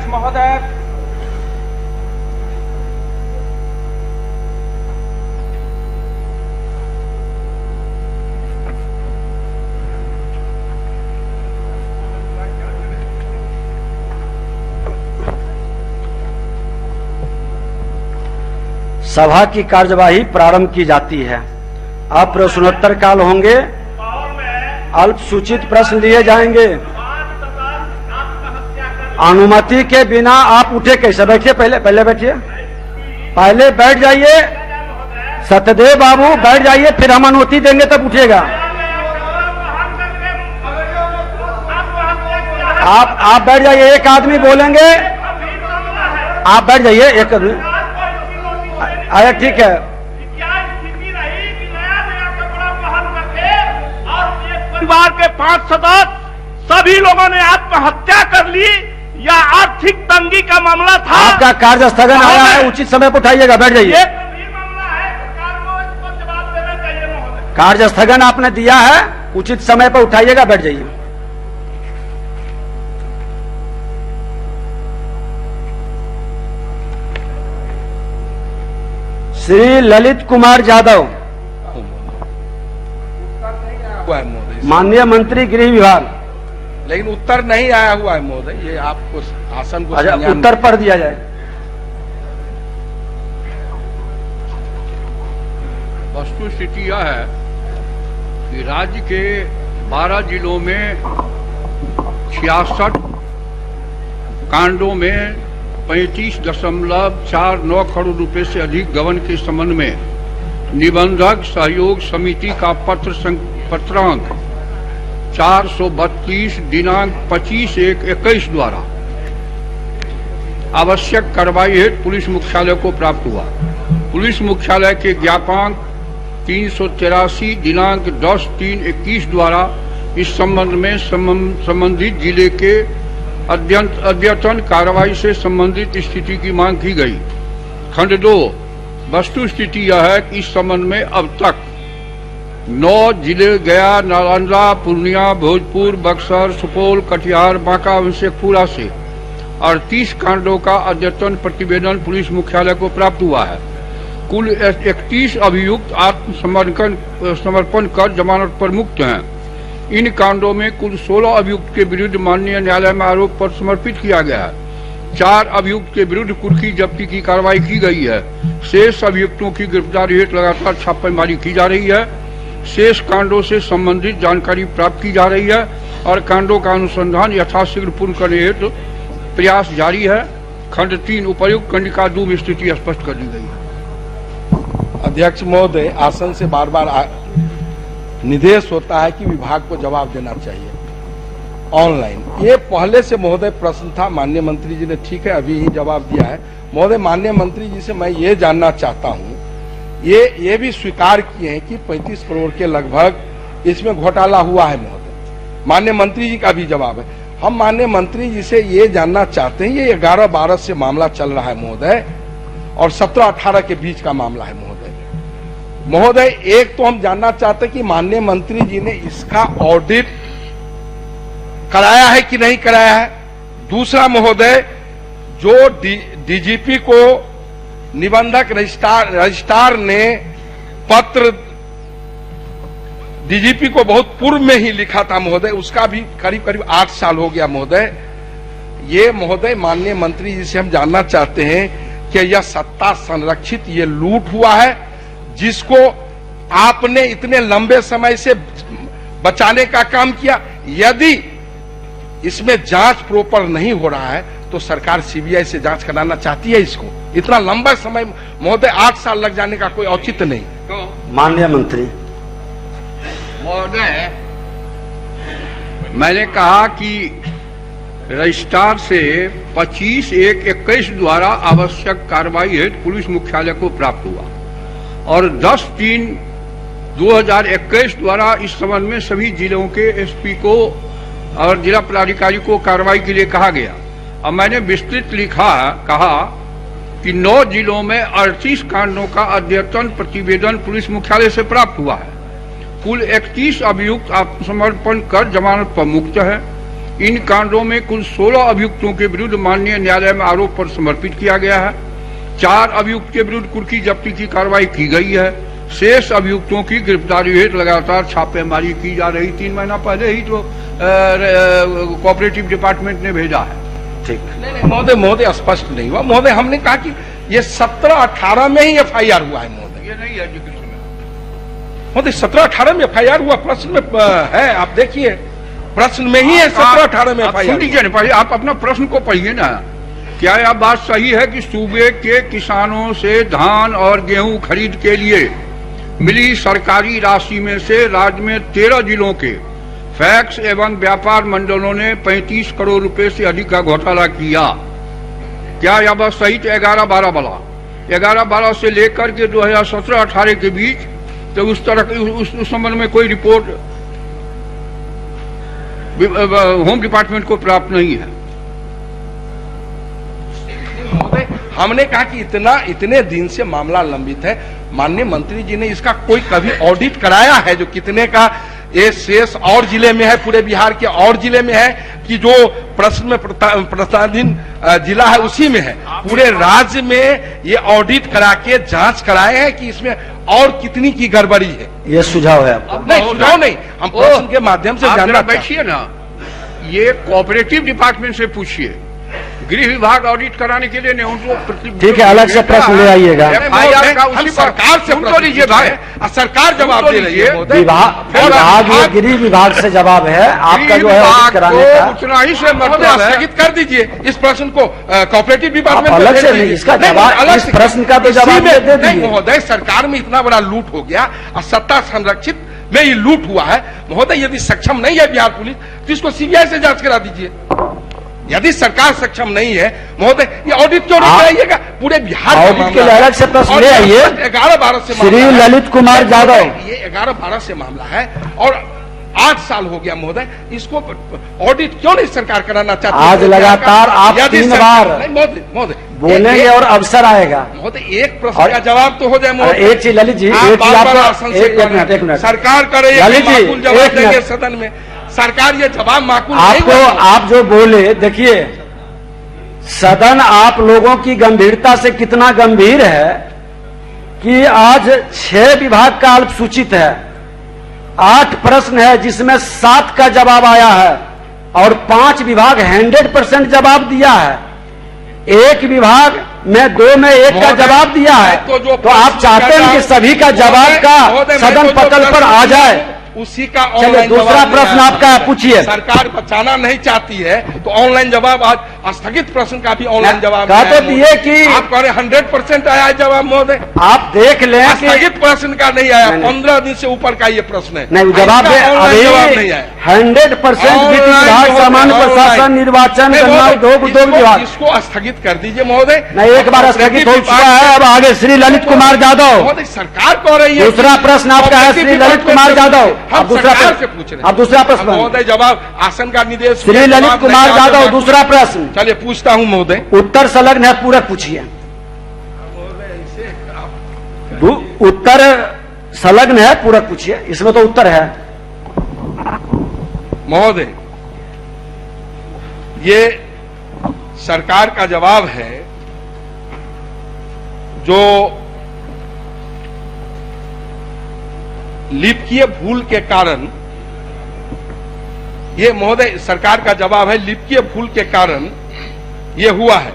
महोदय, सभा की कार्यवाही प्रारंभ की जाती है। अब प्रश्नोत्तर काल होंगे। अल्प सूचित प्रश्न लिए जाएंगे। अनुमति के बिना आप उठे कैसे? बैठिए, पहले बैठिए, पहले बैठ जाइए। सत्यदेव बाबू बैठ जाइए, फिर हम अनुमति देंगे तब उठेगा। आप बैठ जाइए, एक आदमी बोलेंगे, आप बैठ जाइए, एक आदमी। अरे ठीक है, परिवार के 5 सदस्य सभी लोगों ने आत्महत्या कर ली या आर्थिक तंगी का मामला था। आपका कार्य स्थगन आया है, उचित समय पर उठाइएगा, बैठ जाइए। ये मामला है, सरकार को इस पर जवाब देना चाहिए महोदय। कार्य स्थगन आपने दिया है, उचित समय पर उठाइएगा, बैठ जाइए। श्री ललित कुमार यादव, माननीय मंत्री गृह विभाग। लेकिन उत्तर नहीं आया हुआ है महोदय, ये आपको आसन को अच्छा, उत्तर पढ़ दिया जाए। वस्तुस्थिति यह है कि राज्य के 12 जिलों में 66 कांडों में 35.49 करोड़ रुपए से अधिक गबन के संबंध में निबंधक सहयोग समिति का पत्रांक 432 दिनांक 25/1/21 द्वारा आवश्यक कार्रवाई हेतु पुलिस मुख्यालय को प्राप्त हुआ। पुलिस मुख्यालय के ज्ञापांक 383 दिनांक 10/3/21 द्वारा इस संबंध में संबंधित जिले के अद्यतन कार्रवाई से संबंधित स्थिति की मांग की गई। खंड 2, वस्तु स्थिति यह है कि इस संबंध में अब तक 9 जिले गया, नालंदा, पूर्णिया, भोजपुर, बक्सर, सुपौल, कटिहार, बांका और शेखपुरा से 38 कांडों का अद्यतन प्रतिवेदन पुलिस मुख्यालय को प्राप्त हुआ है। कुल 31 अभियुक्त आत्मसमर्पण कर जमानत पर मुक्त हैं। इन कांडों में कुल 16 अभियुक्त के विरुद्ध माननीय न्यायालय में आरोप पत्र समर्पित किया गया है। 4 अभियुक्त के विरुद्ध कुर्की जब्ती की कार्रवाई की गई है। शेष अभियुक्तों की गिरफ्तारी हेतु लगातार छापेमारी की जा रही है। शेष कांडों से संबंधित जानकारी प्राप्त की जा रही है और कांडों का अनुसंधान यथाशीघ्र पूर्ण करने हेतु प्रयास जारी है। खंड 3, उपर्युक्त कंडिका 2 में स्थिति स्पष्ट कर दी गई है। अध्यक्ष महोदय, आसन से बार बार निर्देश होता है कि विभाग को जवाब देना चाहिए ऑनलाइन। ये पहले से महोदय प्रश्न था, माननीय मंत्री जी ने ठीक है अभी ही जवाब दिया है। महोदय, माननीय मंत्री जी से मैं ये जानना चाहता हूँ, ये भी स्वीकार किए हैं कि 35 करोड़ के लगभग इसमें घोटाला हुआ है महोदय। माननीय मंत्री जी का भी जवाब है। हम माननीय मंत्री जी से ये जानना चाहते हैं, ये 11-12 से मामला चल रहा है महोदय और 17-18 के बीच का मामला है महोदय। एक तो हम जानना चाहते हैं कि माननीय मंत्री जी ने इसका ऑडिट कराया है कि नहीं कराया है। दूसरा महोदय, जो डीजीपी को निबंधक रजिस्ट्रार ने पत्र डीजीपी को बहुत पूर्व में ही लिखा था महोदय, उसका भी करीब 8 साल हो गया महोदय। ये महोदय माननीय मंत्री जी से हम जानना चाहते हैं कि यह सत्ता संरक्षित ये लूट हुआ है जिसको आपने इतने लंबे समय से बचाने का काम किया। यदि इसमें जांच प्रॉपर नहीं हो रहा है तो सरकार सीबीआई से जांच कराना चाहती है इसको। इतना लंबा समय महोदय, 8 साल लग जाने का कोई औचित्य नहीं। माननीय मंत्री महोदय, मैंने कहा कि रजिस्ट्रार से 25/1/21 द्वारा आवश्यक कार्रवाई हेतु पुलिस मुख्यालय को प्राप्त हुआ और 10/3/2021 द्वारा इस संबंध में सभी जिलों के एसपी को और जिला पदाधिकारी को कार्रवाई के लिए कहा गया। अब मैंने विस्तृत कहा कि 9 जिलों में 38 कांडों का अद्यतन प्रतिवेदन पुलिस मुख्यालय से प्राप्त हुआ है। कुल 31 अभियुक्त आत्मसमर्पण कर जमानत पर मुक्त है। इन कांडों में कुल 16 अभियुक्तों के विरुद्ध माननीय न्यायालय में आरोप पत्र समर्पित किया गया है। 4 अभियुक्त के विरुद्ध कुर्की जब्ती की कार्रवाई की गई है। शेष अभियुक्तों की गिरफ्तारी हेतु लगातार छापेमारी की जा रही। 3 महीना पहले ही तो कोऑपरेटिव डिपार्टमेंट ने भेजा है। ठीक। नहीं महोदय स्पष्ट नहीं हुआ महोदय। हमने कहा कि ये 17-18 में ही FIR हुआ है महोदय। ये नहीं है महोदय 17-18 में FIR हुआ, प्रश्न में है, आप देखिए प्रश्न में ही है 17-18 में FIR। सुन लीजिए ना, पहले आप अपना प्रश्न को पढ़िए ना। क्या यह बात सही है कि सूबे के किसानों से धान और गेहूं खरीद के लिए मिली सरकारी राशि में से राज्य में 13 जिलों के फैक्स एवं व्यापार मंडलों ने 35 करोड़ रुपए से अधिक का घोटाला किया? क्या यह बात सही? तो 11-12 वाला 11-12 से लेकर के 2017-18 के बीच तो उस तरह उस संबंध में कोई रिपोर्ट होम डिपार्टमेंट को प्राप्त नहीं है। हमने कहा कि इतने दिन से मामला लंबित है। माननीय मंत्री जी ने इसका कोई कभी ऑडिट कराया है जो कितने का ये शेष और जिले में है, पूरे बिहार के और जिले में है, कि जो प्रश्न में प्रश्नाधीन जिला है उसी में है? पूरे राज्य में ये ऑडिट करा के जांच कराए हैं कि इसमें और कितनी की गड़बड़ी है? ये सुझाव है आपका? नहीं सुझाव नहीं, हम प्रश्न के माध्यम से जानना बैठिए ना। ये कोऑपरेटिव डिपार्टमेंट से पूछिए। गृह विभाग ऑडिट कराने के लिए नहीं उनको। ठीक है, अलग से प्रश्न ले आइएगा। FIR का उसी सरकार से तो लीजिए भाई, सरकार जवाब दे रही है। विभाग ये गृह विभाग से जवाब है आपका जो है ऑडिट कराने का। उतना ही से मतलब स्थगित कर दीजिए इस प्रश्न को कोऑपरेटिव डिपार्टमेंट अलग से नहीं, इसका जवाब, इस प्रश्न का तो जवाब दे दीजिए। महोदय सरकार में इतना बड़ा लूट हो गया और सत्ता संरक्षित में ये लूट हुआ है महोदय। यदि सक्षम नहीं है बिहार पुलिस तो इसको CBI से जांच करा दीजिए। यदि सरकार सक्षम नहीं है महोदय, ये ऑडिट क्यों नहीं कराइएगा? पूरे बिहार ऑडिट के लिए अलग से प्रश्न ले आइए। 11-12 से श्री ललित कुमार यादव, ये 11-12 से मामला है और 8 साल हो गया महोदय। इसको ऑडिट क्यों नहीं सरकार कराना चाहती? आज लगातार आप 3 बार महोदय बोलेंगे और अवसर आएगा। महोदय एक प्रश्न का जवाब तो हो जाए महोदय। एक चीज ललित जी, एक मिनट सरकार करे, ललित जी, माकूल जवाब देंगे सदन में। सरकार ये जवाब माकूल आपको, आप जो बोले, देखिए सदन आप लोगों की गंभीरता से कितना गंभीर है कि आज 6 विभाग का अल्पसूचित है, 8 प्रश्न है जिसमें 7 का जवाब आया है और 5 विभाग 100% जवाब दिया है। एक विभाग में 2 में 1 का जवाब दिया है। तो आप चाहते हैं कि सभी का जवाब का सदन पटल पर आ जाए। उसी का चलिए दूसरा प्रश्न आपका पूछिए। सरकार बचाना नहीं चाहती है तो ऑनलाइन जवाब, आज स्थगित प्रश्न का भी ऑनलाइन जवाब कहते दिए कि आप कह रहे 100% आया है जवाब महोदय। आप देख लें कि स्थगित प्रश्न का नहीं आया, 15 दिन से ऊपर का ये प्रश्न है। नहीं जवाब नहीं आया 100% विभाग, सामान्य प्रशासन, निर्वाचन, उद्योग विभाग। इसको स्थगित कर दीजिए महोदय। नहीं, एक बार स्थगित हो चुका है। अब आगे श्री ललित कुमार यादव, महोदय सरकार कह रही है। दूसरा प्रश्न आपका है श्री ललित कुमार यादव। हम सरकार से पूछ रहे हैं। अब दूसरा प्रश्न महोदय जवाब आसन का निर्देश। श्री ललित कुमार यादव, दूसरा प्रश्न। चलिए पूछता हूं महोदय। उत्तर संलग्न है, पूरक पूछिए। उत्तर संलग्न है, पूरक पूछिए। इसमें तो उत्तर है महोदय। ये सरकार का जवाब है जो लिपिकीय भूल के कारण, ये महोदय सरकार का जवाब है, लिपिकीय भूल के कारण ये हुआ है।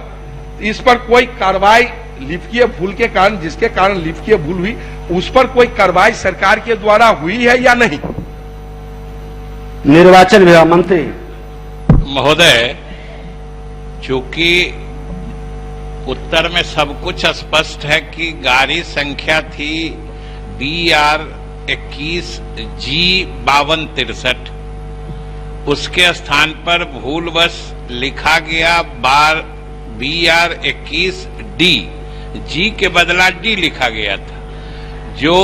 इस पर कोई कार्रवाई, लिपिकीय भूल के कारण, जिसके कारण लिपिकीय भूल हुई, उस पर कोई कार्रवाई सरकार के द्वारा हुई है या नहीं? निर्वाचन विभाग मंत्री महोदय, चूंकि उत्तर में सब कुछ स्पष्ट है कि गाड़ी संख्या थी BR 21G 5263, उसके स्थान पर भूलवश लिखा गया BR 21D, G के बदला D लिखा गया था, जो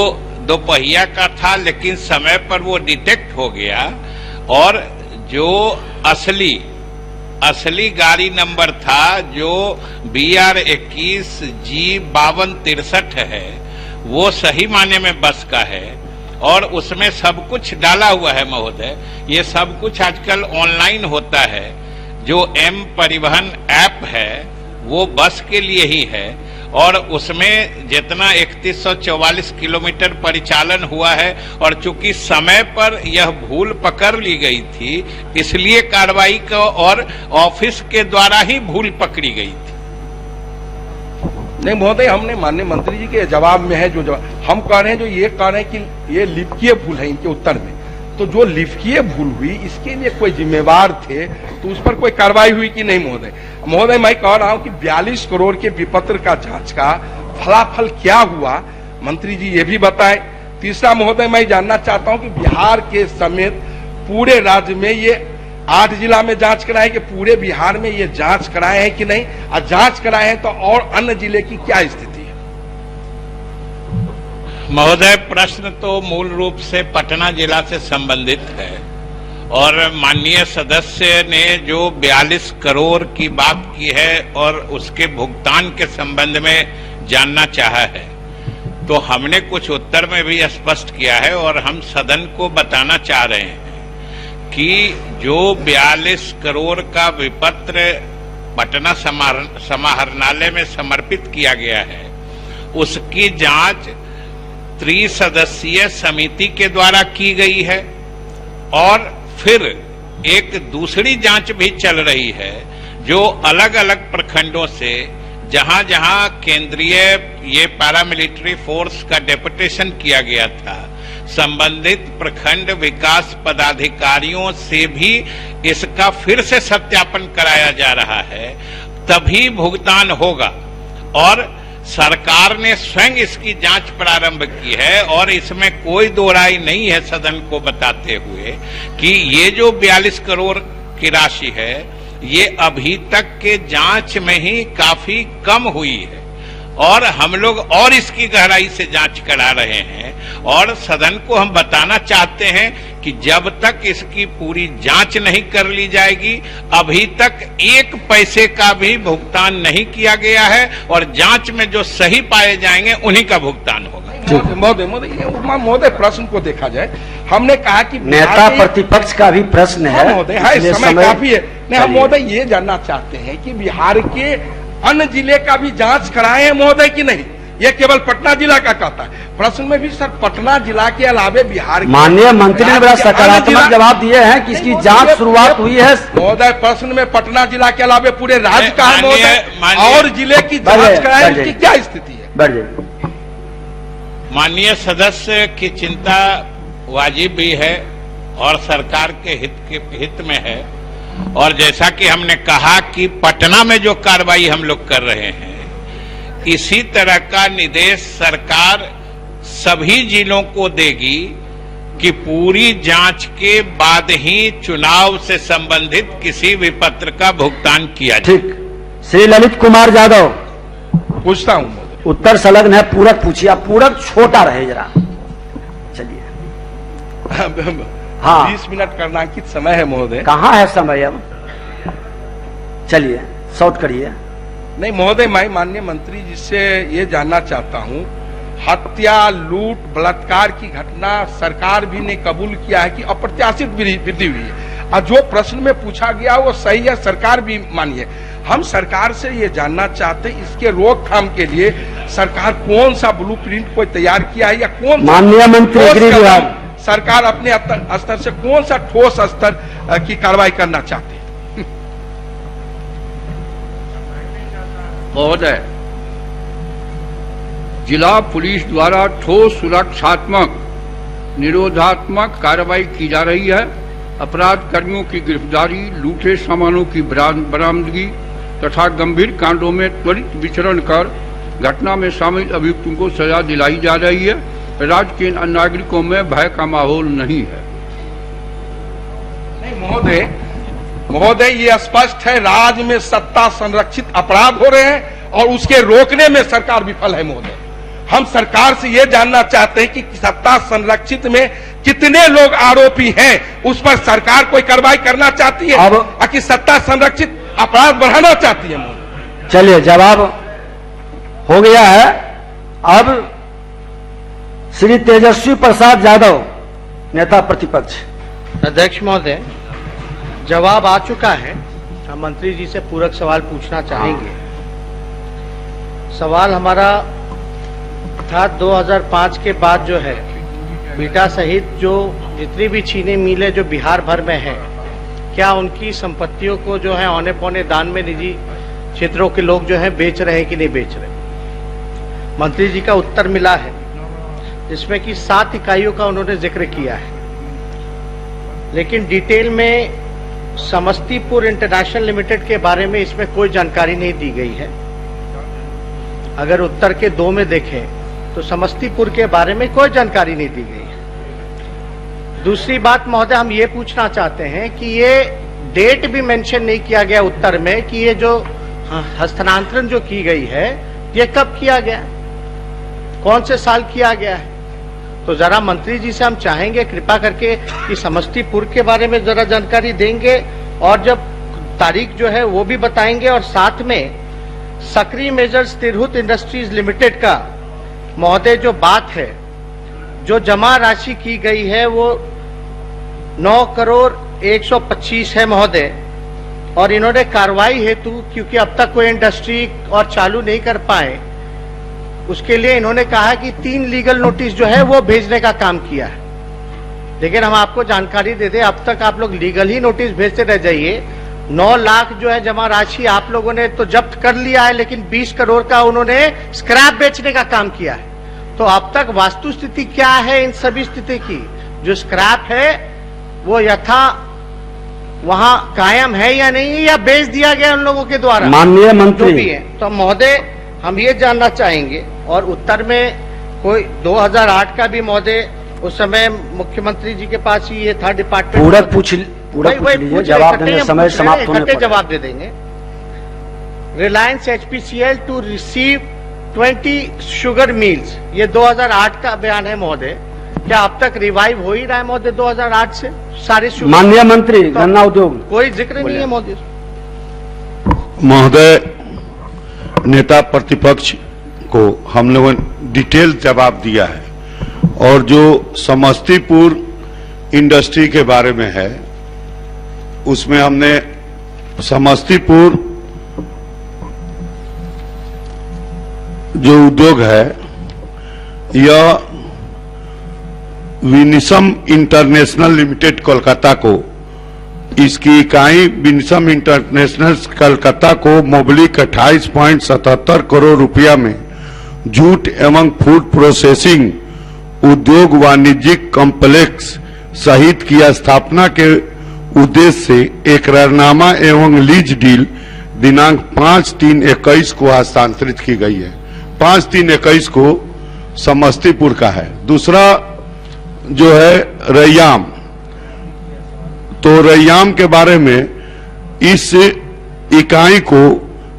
दोपहिया का था, लेकिन समय पर वो डिटेक्ट हो गया और जो असली गाड़ी नंबर था जो BR 21G 5263 है, वो सही माने में बस का है और उसमें सब कुछ डाला हुआ है महोदय। ये सब कुछ आजकल ऑनलाइन होता है। जो एम परिवहन ऐप है वो बस के लिए ही है और उसमें जितना 3144 किलोमीटर परिचालन हुआ है और चूंकि समय पर यह भूल पकड़ ली गई थी इसलिए कार्रवाई को और ऑफिस के द्वारा ही भूल पकड़ी गई थी। नहीं महोदय, हमने माननीय मंत्री जी के जवाब में है जो जवाब हम कह रहे हैं, जो ये कह रहे हैं कि ये लिखिए भूल है इनके उत्तर में, तो जो लिखिए भूल हुई इसके लिए कोई जिम्मेवार थे तो उस पर कोई कार्रवाई हुई कि नहीं महोदय? महोदय मैं कह रहा हूं कि 42 करोड़ के विपत्र का जांच का फलाफल क्या हुआ, मंत्री जी ये भी बताएं। तीसरा महोदय मैं जानना चाहता हूं कि बिहार के समेत पूरे राज्य में ये 8 जिला में जांच कराए कि पूरे बिहार में ये जांच कराए हैं कि नहीं, और जांच कराए हैं तो और अन्य जिले की क्या स्थिति है? महोदय प्रश्न तो मूल रूप से पटना जिला से संबंधित है और माननीय सदस्य ने जो 42 करोड़ की बात की है और उसके भुगतान के संबंध में जानना चाहा है तो हमने कुछ उत्तर में भी स्पष्ट किया है और हम सदन को बताना चाह रहे हैं कि जो 42 करोड़ का विपत्र पटना समाहरणालय में समर्पित किया गया है उसकी जांच त्रिसदस्यीय समिति के द्वारा की गई है और फिर एक दूसरी जांच भी चल रही है जो अलग अलग प्रखंडों से जहां जहां केंद्रीय ये पैरामिलिट्री फोर्स का डेपुटेशन किया गया था संबंधित प्रखंड विकास पदाधिकारियों से भी इसका फिर से सत्यापन कराया जा रहा है, तभी भुगतान होगा। और सरकार ने स्वयं इसकी जांच प्रारंभ की है और इसमें कोई दो राय नहीं है सदन को बताते हुए कि ये जो 42 करोड़ की राशि है ये अभी तक के जांच में ही काफी कम हुई है और हम लोग और इसकी गहराई से जांच करा रहे हैं और सदन को हम बताना चाहते हैं कि जब तक इसकी पूरी जांच नहीं कर ली जाएगी अभी तक एक पैसे का भी भुगतान नहीं किया गया है और जांच में जो सही पाए जाएंगे उन्हीं का भुगतान होगा। महोदय प्रश्न को देखा जाए, हमने कहा कि नेता प्रतिपक्ष का भी प्रश्न है महोदय, समय काफी है। नहीं हम महोदय ये जानना चाहते हैं कि बिहार के अन्य जिले का भी जांच कराए हैं महोदय कि नहीं? ये केवल पटना जिला का कहता है। प्रश्न में भी सर पटना जिला के अलावे बिहार के माननीय मंत्री ने बड़ा सकारात्मक जवाब दिए हैं कि इसकी जांच शुरुआत हुई है महोदय। प्रश्न में पटना जिला के अलावे पूरे राज्य का है महोदय और जिले की जांच कराए की क्या स्थिति है? माननीय सदस्य की चिंता वाजिब भी है और सरकार के हित में है और जैसा कि हमने कहा कि पटना में जो कार्रवाई हम लोग कर रहे हैं इसी तरह का निर्देश सरकार सभी जिलों को देगी कि पूरी जांच के बाद ही चुनाव से संबंधित किसी भी पत्र का भुगतान किया जाए। ठीक। श्री ललित कुमार यादव पूछता हूं उत्तर संलग्न है, पूरक पूछिए। आप पूरक छोटा रहे जरा, चलिए। हाँ 20 मिनट करनांकित समय है महोदय। कहाँ है समय अब? चलिए शॉर्ट करिए। नहीं महोदय, मैं माननीय मंत्री जी से ये जानना चाहता हूँ, हत्या लूट बलात्कार की घटना सरकार भी ने कबूल किया है कि अप्रत्याशित वृद्धि हुई है और जो प्रश्न में पूछा गया वो सही है, सरकार भी मानी है। हम सरकार से ये जानना चाहते हैं इसके रोकथाम के लिए सरकार कौन सा ब्लूप्रिंट कोई तैयार किया है या कौन माननीय मंत्री गृह विभाग सरकार अपने स्तर से कौन सा ठोस स्तर की कार्रवाई करना चाहते हैं? महोदय, जिला पुलिस द्वारा ठोस सुरक्षात्मक निरोधात्मक कार्रवाई की जा रही है। अपराध कर्मियों की गिरफ्तारी, लूटे सामानों की बरामदगी तथा गंभीर कांडों में त्वरित विचरण कर घटना में शामिल अभियुक्तों को सजा दिलाई जा रही है। राज्य के नागरिकों में भय का माहौल नहीं है। नहीं महोदय ये स्पष्ट है राज्य में सत्ता संरक्षित अपराध हो रहे हैं और उसके रोकने में सरकार विफल है महोदय। हम सरकार से ये जानना चाहते हैं कि सत्ता संरक्षित में कितने लोग आरोपी हैं, उस पर सरकार कोई कार्रवाई करना चाहती है अब कि सत्ता संरक्षित अपराध बढ़ाना चाहती है महोदय? चलिए जवाब हो गया है। अब श्री तेजस्वी प्रसाद यादव, नेता प्रतिपक्ष। अध्यक्ष महोदय, जवाब आ चुका है। हम मंत्री जी से पूरक सवाल पूछना चाहेंगे। सवाल हमारा था 2005 के बाद जो है बीटा सहित जो जितनी भी चीनी मिलें जो बिहार भर में है, क्या उनकी संपत्तियों को जो है औने पौने दान में निजी क्षेत्रों के लोग जो है बेच रहे हैं कि नहीं बेच रहे। मंत्री जी का उत्तर मिला है जिसमें कि 7 इकाइयों का उन्होंने जिक्र किया है, लेकिन डिटेल में समस्तीपुर इंटरनेशनल लिमिटेड के बारे में इसमें कोई जानकारी नहीं दी गई है। अगर उत्तर के 2 में देखें तो समस्तीपुर के बारे में कोई जानकारी नहीं दी गई है। दूसरी बात महोदय, हम ये पूछना चाहते हैं कि ये डेट भी मेंशन नहीं किया गया उत्तर में कि ये जो हस्तांतरण जो की गई है ये कब किया गया, कौन से साल किया गया है। तो जरा मंत्री जी से हम चाहेंगे कृपा करके कि समस्तीपुर के बारे में जरा जानकारी देंगे और जब तारीख जो है वो भी बताएंगे, और साथ में सक्रिय मेजर्स तिरहुत इंडस्ट्रीज लिमिटेड का महोदय जो बात है, जो जमा राशि की गई है वो 9,125,00,000 है महोदय, और इन्होंने कार्रवाई हेतु क्योंकि अब तक कोई इंडस्ट्री और चालू नहीं कर पाए उसके लिए इन्होंने कहा कि 3 लीगल नोटिस जो है वो भेजने का काम किया है। लेकिन हम आपको जानकारी दे दें, अब तक आप लोग लीगल ही नोटिस भेजते रह जाइए। 9 लाख जो है जमा राशि आप लोगों ने तो जब्त कर लिया है, लेकिन 20 करोड़ का उन्होंने स्क्रैप बेचने का काम किया है। तो अब तक वास्तु स्थिति क्या है इन सभी स्थिति की? जो स्क्रैप है वो यथा वहां कायम है या नहीं, या बेच दिया गया उन लोगों के द्वारा? माननीय मंत्री जो भी है, तो महोदय हम ये जानना चाहेंगे। और उत्तर में कोई 2008 का भी महोदय उस समय मुख्यमंत्री जी के पास ही ये था डिपार्टमेंट। पूरक पूछ लीजिए, जवाब देने समय समाप्त होने पर जवाब दे देंगे। Reliance HPCL to receive 20 sugar mills, ये 2008 का बयान है महोदय। क्या अब तक रिवाइव हो ही रहा है महोदय 2008 से सारे शुगर? माननीय मंत्री गन्ना उद्योग, कोई जिक्र नहीं है महोदय। महोदय, नेता प्रतिपक्ष को हम लोगों ने डिटेल जवाब दिया है, और जो समस्तीपुर इंडस्ट्री के बारे में है उसमें हमने समस्तीपुर जो उद्योग है यह विनिसम इंटरनेशनल लिमिटेड कोलकाता को, इसकी इकाई विनिसम इंटरनेशनल कोलकाता को मोबलिक 28.77 करोड़ रुपया में जूट एवं फूड प्रोसेसिंग उद्योग वाणिज्यिक कॉम्प्लेक्स सहित की स्थापना के उद्देश्य से एकरारनामा एवं लीज डील दिनांक 5/3/21 को हस्तांतरित की गई है। 5/3/21 को समस्तीपुर का है। दूसरा जो है रैयाम, तो रैयाम के बारे में इस इकाई को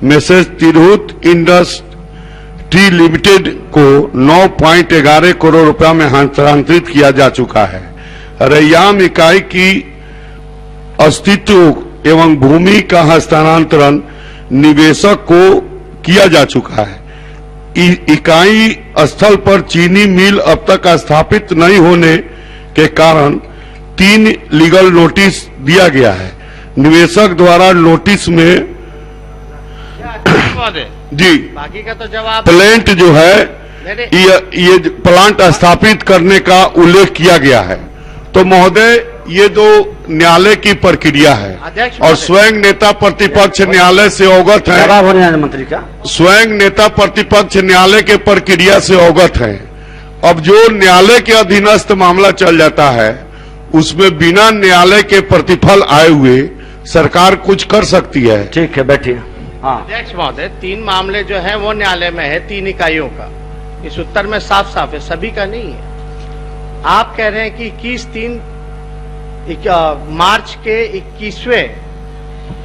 मैसेज तिरहुत इंडस्ट्री लिमिटेड को 9.11 करोड़ रुपया में हस्तांतरित किया जा चुका है। रैयाम इकाई की अस्तित्व एवं भूमि का हस्तांतरण निवेशक को किया जा चुका है। इकाई स्थल पर चीनी मिल अब तक स्थापित नहीं होने के कारण 3 लीगल नोटिस दिया गया है। निवेशक द्वारा नोटिस में जी बाकी का तो जवाब प्लांट जो है ये प्लांट स्थापित करने का उल्लेख किया गया है। तो महोदय ये जो न्यायालय की प्रक्रिया है और स्वयं नेता प्रतिपक्ष न्यायालय से अवगत है, जवाब होने मंत्री का स्वयं नेता प्रतिपक्ष न्यायालय के प्रक्रिया से अवगत है। अब जो न्यायालय के अधीनस्थ मामला चल जाता है उसमें बिना न्यायालय के प्रतिफल आए हुए सरकार कुछ कर सकती है। ठीक है, बैठिए। हाँ अध्यक्ष महोदय, 3 मामले जो है वो न्यायालय में है, 3 इकाइयों का। इस उत्तर में साफ साफ है, सभी का नहीं है। आप कह रहे हैं कि 21/3 मार्च के 21वें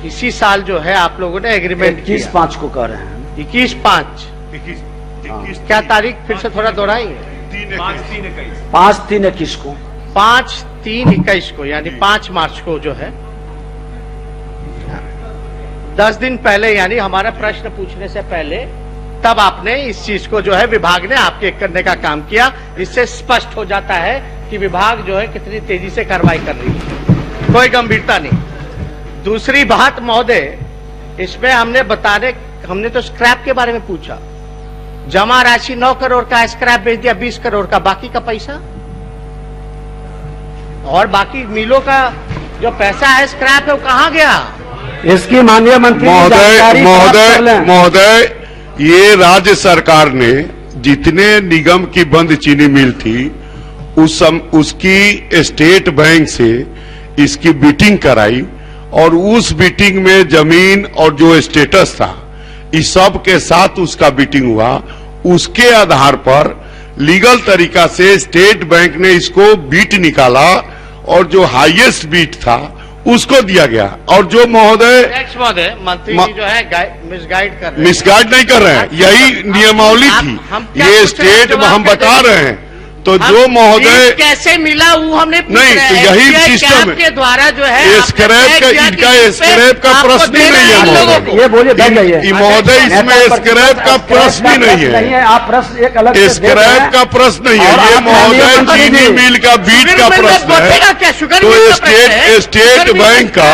इसी साल जो है आप लोगों ने एग्रीमेंट 21/5 को कह रहे हैं। 21/5 क्या तारीख फिर से थोड़ा दोहराएंगे? 5/3/21 को 5/3/21 को यानी 5 मार्च को जो है 10 दिन पहले, यानी हमारा प्रश्न पूछने से पहले तब आपने इस चीज को जो है विभाग ने आपके करने का काम किया। इससे स्पष्ट हो जाता है कि विभाग जो है कितनी तेजी से कार्रवाई कर रही है, कोई गंभीरता नहीं। दूसरी बात महोदय, इसमें हमने तो स्क्रैप के बारे में पूछा। जमा राशि 9 करोड़ का, स्क्रैप भेज दिया 20 करोड़ का, बाकी का पैसा और बाकी मिलों का जो पैसा है स्क्रैप है वो कहां गया? इसकी माननीय मंत्री जानकारी प्राप्त कर लें। महोदय, ये राज्य सरकार ने जितने निगम की बंद चीनी मिल थी उसकी स्टेट बैंक से इसकी बीटिंग कराई और उस बीटिंग में जमीन और जो स्टेटस था इस सब के साथ उसका बीटिंग हुआ। उसके आधार पर लीगल तरीका से स्टेट बैंक ने इसको बीट निकाला और जो हाईएस्ट बीट था उसको दिया गया। और जो महोदय मंत्री जी जो है मिसगाइड कर रहे हैं। मिसगाइड नहीं कर रहे हैं, यही नियमावली थी। ये स्टेट हम बता रहे हैं। तो जो महोदय कैसे मिला वो हमने नहीं, तो यही सिस्टम के द्वारा जो है स्क्रैप का, इनका स्क्रैप का प्रश्न ही नहीं है महोदय। ये बोलिए बैठ जाइए महोदय, इसमें स्क्रैप का प्रश्न ही नहीं है। आप प्रश्न एक अलग स्क्रैप का प्रश्न नहीं है, ये महोदय चीनी मिल का बीट का प्रश्न है। तो स्टेट बैंक का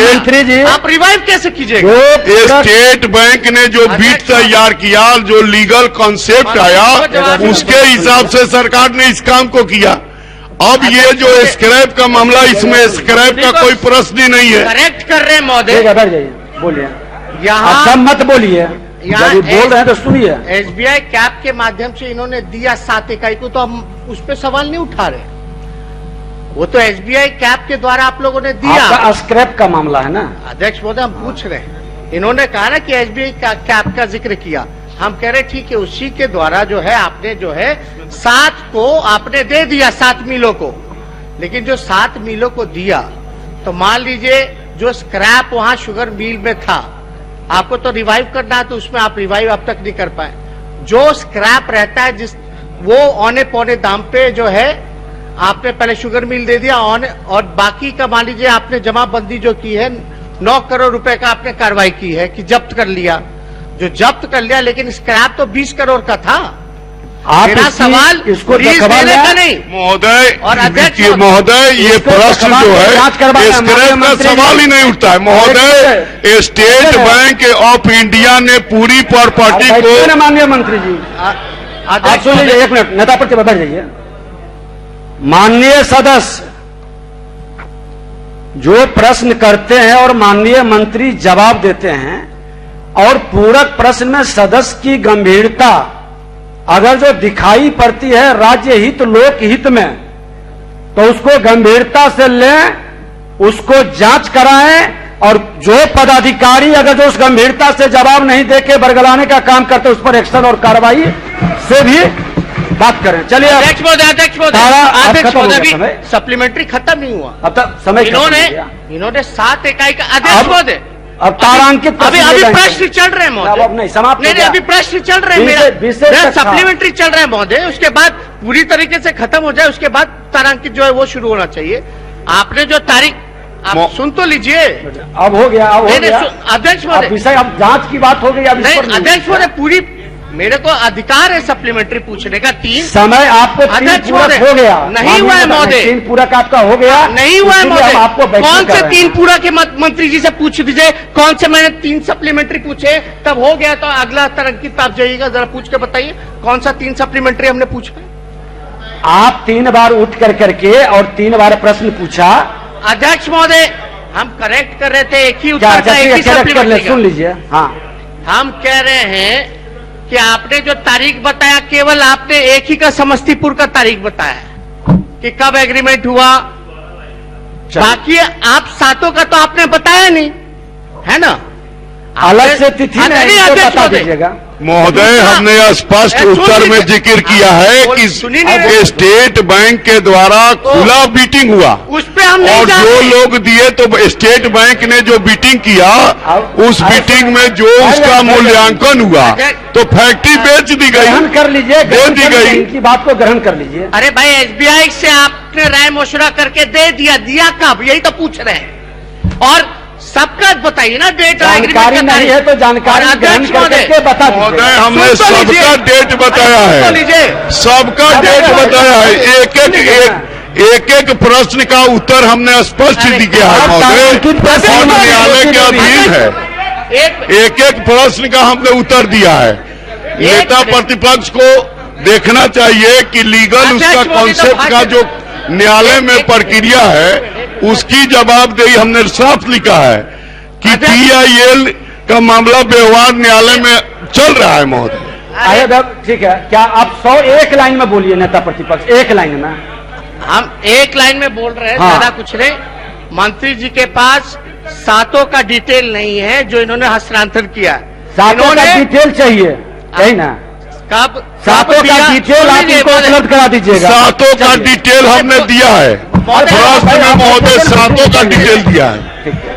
मंत्री जी आप रिवाइव कैसे कीजिएगा? स्टेट बैंक ने जो बीट तैयार किया, जो लीगल कॉन्सेप्ट आया, उसके हिसाब से सरकार ने इस काम को किया। अब ये जो स्क्रैप का मामला, इसमें स्क्रैप का कोई प्रश्न ही नहीं है। करेक्ट कर रहे हैं महोदय, बैठ जाइए, बोलिए। यहाँ सब मत बोलिए, जब बोल रहे हैं तो सुनिए। SBI कैप के माध्यम से इन्होंने दिया 7 इकाई को, तो हम उस पर सवाल नहीं उठा रहे। वो तो SBI कैप के द्वारा आप लोगों ने दिया। आपका स्क्रैप का मामला है ना अध्यक्ष महोदय, हम पूछ रहे हैं। इन्होंने कहा ना कि SBI कैप का जिक्र किया, हम कह रहे ठीक है, उसी के द्वारा जो है आपने जो है 7 को आपने दे दिया 7 मिलों को। लेकिन जो 7 मिलों को दिया, तो मान लीजिए जो स्क्रैप वहां शुगर मिल में था, आपको तो रिवाइव करना है, तो उसमें आप रिवाइव अब तक नहीं कर पाए। जो स्क्रैप रहता है वो औने पौने दाम पे जो है आपने पहले शुगर मिल दे दिया, और बाकी का मान लीजिए आपने जमाबंदी जो की है 9 करोड़ रुपए का आपने कार्रवाई की है कि जब्त कर लिया, जो जब्त कर लिया। लेकिन स्क्रैप तो 20 करोड़ का था। मेरा सवाल इसको देने का नहीं महोदय, और अध्यक्ष महोदय, ये प्रश्न जो है स्क्रैप का सवाल ही नहीं उठता है महोदय। स्टेट बैंक ऑफ इंडिया ने पूरी प्रॉपर्टी को, माननीय मंत्री जी आप सुनिए, 1 मिनट, नेता प्रतिपक्ष बैठ जाइए। माननीय सदस्य जो प्रश्न करते हैं और माननीय मंत्री जवाब देते हैं, और पूरक प्रश्न में सदस्य की गंभीरता अगर जो दिखाई पड़ती है राज्य हित लोक हित में, तो उसको गंभीरता से लें, उसको जांच कराएं, और जो पदाधिकारी अगर जो उस गंभीरता से जवाब नहीं देके बरगलाने का काम करते, उस पर एक्शन और कार्रवाई से भी बात करें। चलिए अध्यक्ष महोदय, सप्लीमेंट्री खत्म नहीं हुआ अब तक समय। इन्होंने 7 इकाई का अध्यक्ष महोदय, अब तारांकित अभी प्रश्न चल रहे हैं महोदय, नहीं समाप्त नहीं, अभी प्रश्न चल रहे हैं, मेरा सप्लीमेंट्री चल रहा है महोदय। उसके बाद पूरी तरीके से खत्म हो जाए, उसके बाद तारांकित जो है वो शुरू होना चाहिए। आपने जो तारीख आप सुन तो लीजिए। अब हो गया, अब हो गया अध्यक्ष महोदय, विषय अब जांच की बात हो गई। अब नहीं अध्यक्ष महोदय, पूरी मेरे को अधिकार है सप्लीमेंट्री पूछने का। 3 समय आपको 3 पूरक हो गया, नहीं हुआ है महोदय। 3 पूरक आपका हो गया, नहीं हुआ है महोदय। आपको कौन से 3 पूरक के मंत्री जी से पूछ दीजिए, कौन से मैंने 3 सप्लीमेंट्री पूछे, तब हो गया। तो अगला तरंकित आप जाइएगा, जरा पूछ के बताइए कौन सा 3 सप्लीमेंट्री हमने पूछा। आप 3 बार उठ करके और 3 बार प्रश्न पूछा। अध्यक्ष महोदय, हम करेक्ट कर रहे थे, एक ही उत्तर का एक ही सप्लीमेंट्री। सुन लीजिए। हाँ, हम कह रहे हैं कि आपने जो तारीख बताया, केवल आपने एक ही का समस्तीपुर का तारीख बताया कि कब एग्रीमेंट हुआ, बाकी आप 7 का तो आपने बताया नहीं, है ना? अलग से तिथि नहीं बता दीजिएगा महोदय। हमने स्पष्ट उत्तर में जिक्र किया है कि स्टेट बैंक के द्वारा खुला बीटिंग हुआ, उस पे हम और जो लोग दिए, तो स्टेट बैंक ने जो बीटिंग किया, उस बीटिंग में जो उसका मूल्यांकन हुआ, तो फैक्ट्री बेच दी गई, ग्रहण कर लीजिए, दे दी गई। इनकी बात को ग्रहण कर लीजिए। अरे भाई, SBI से आपने राय मशुरा करके दे दिया, दिया कब, यही तो पूछ रहे हैं। और सबका बताइए ना डेट। जानकारी नहीं है तो जानकारी ग्रहण करके बता दीजिए। महोदय, हमने सबका डेट बताया है, सबका डेट बताया है। एक एक प्रश्न का उत्तर हमने स्पष्ट दिया है महोदय, और न्यायालय के अधीन है। एक एक प्रश्न का हमने उत्तर दिया है। नेता प्रतिपक्ष को देखना चाहिए कि लीगल उसका कॉन्सेप्ट का जो न्यायालय में प्रक्रिया है उसकी जवाबदेही हमने साफ लिखा है कि TIL का मामला व्यवहार न्यायालय में चल रहा है महोदय। ठीक है, क्या आप 101 लाइन में बोलिए नेता प्रतिपक्ष, एक लाइन में। हम एक लाइन में बोल रहे हैं, हाँ। ज्यादा कुछ नहीं। मंत्री जी के पास सातों का डिटेल नहीं है जो इन्होंने हस्तांतरण किया। सातों का डिटेल चाहिए, यही ना? कब सातों का डिटेल आप इनको उपलब्ध करा दीजिएगा। सातों का डिटेल हमने दिया है प्रश्न में महोदय, सातों का डिटेल दिया है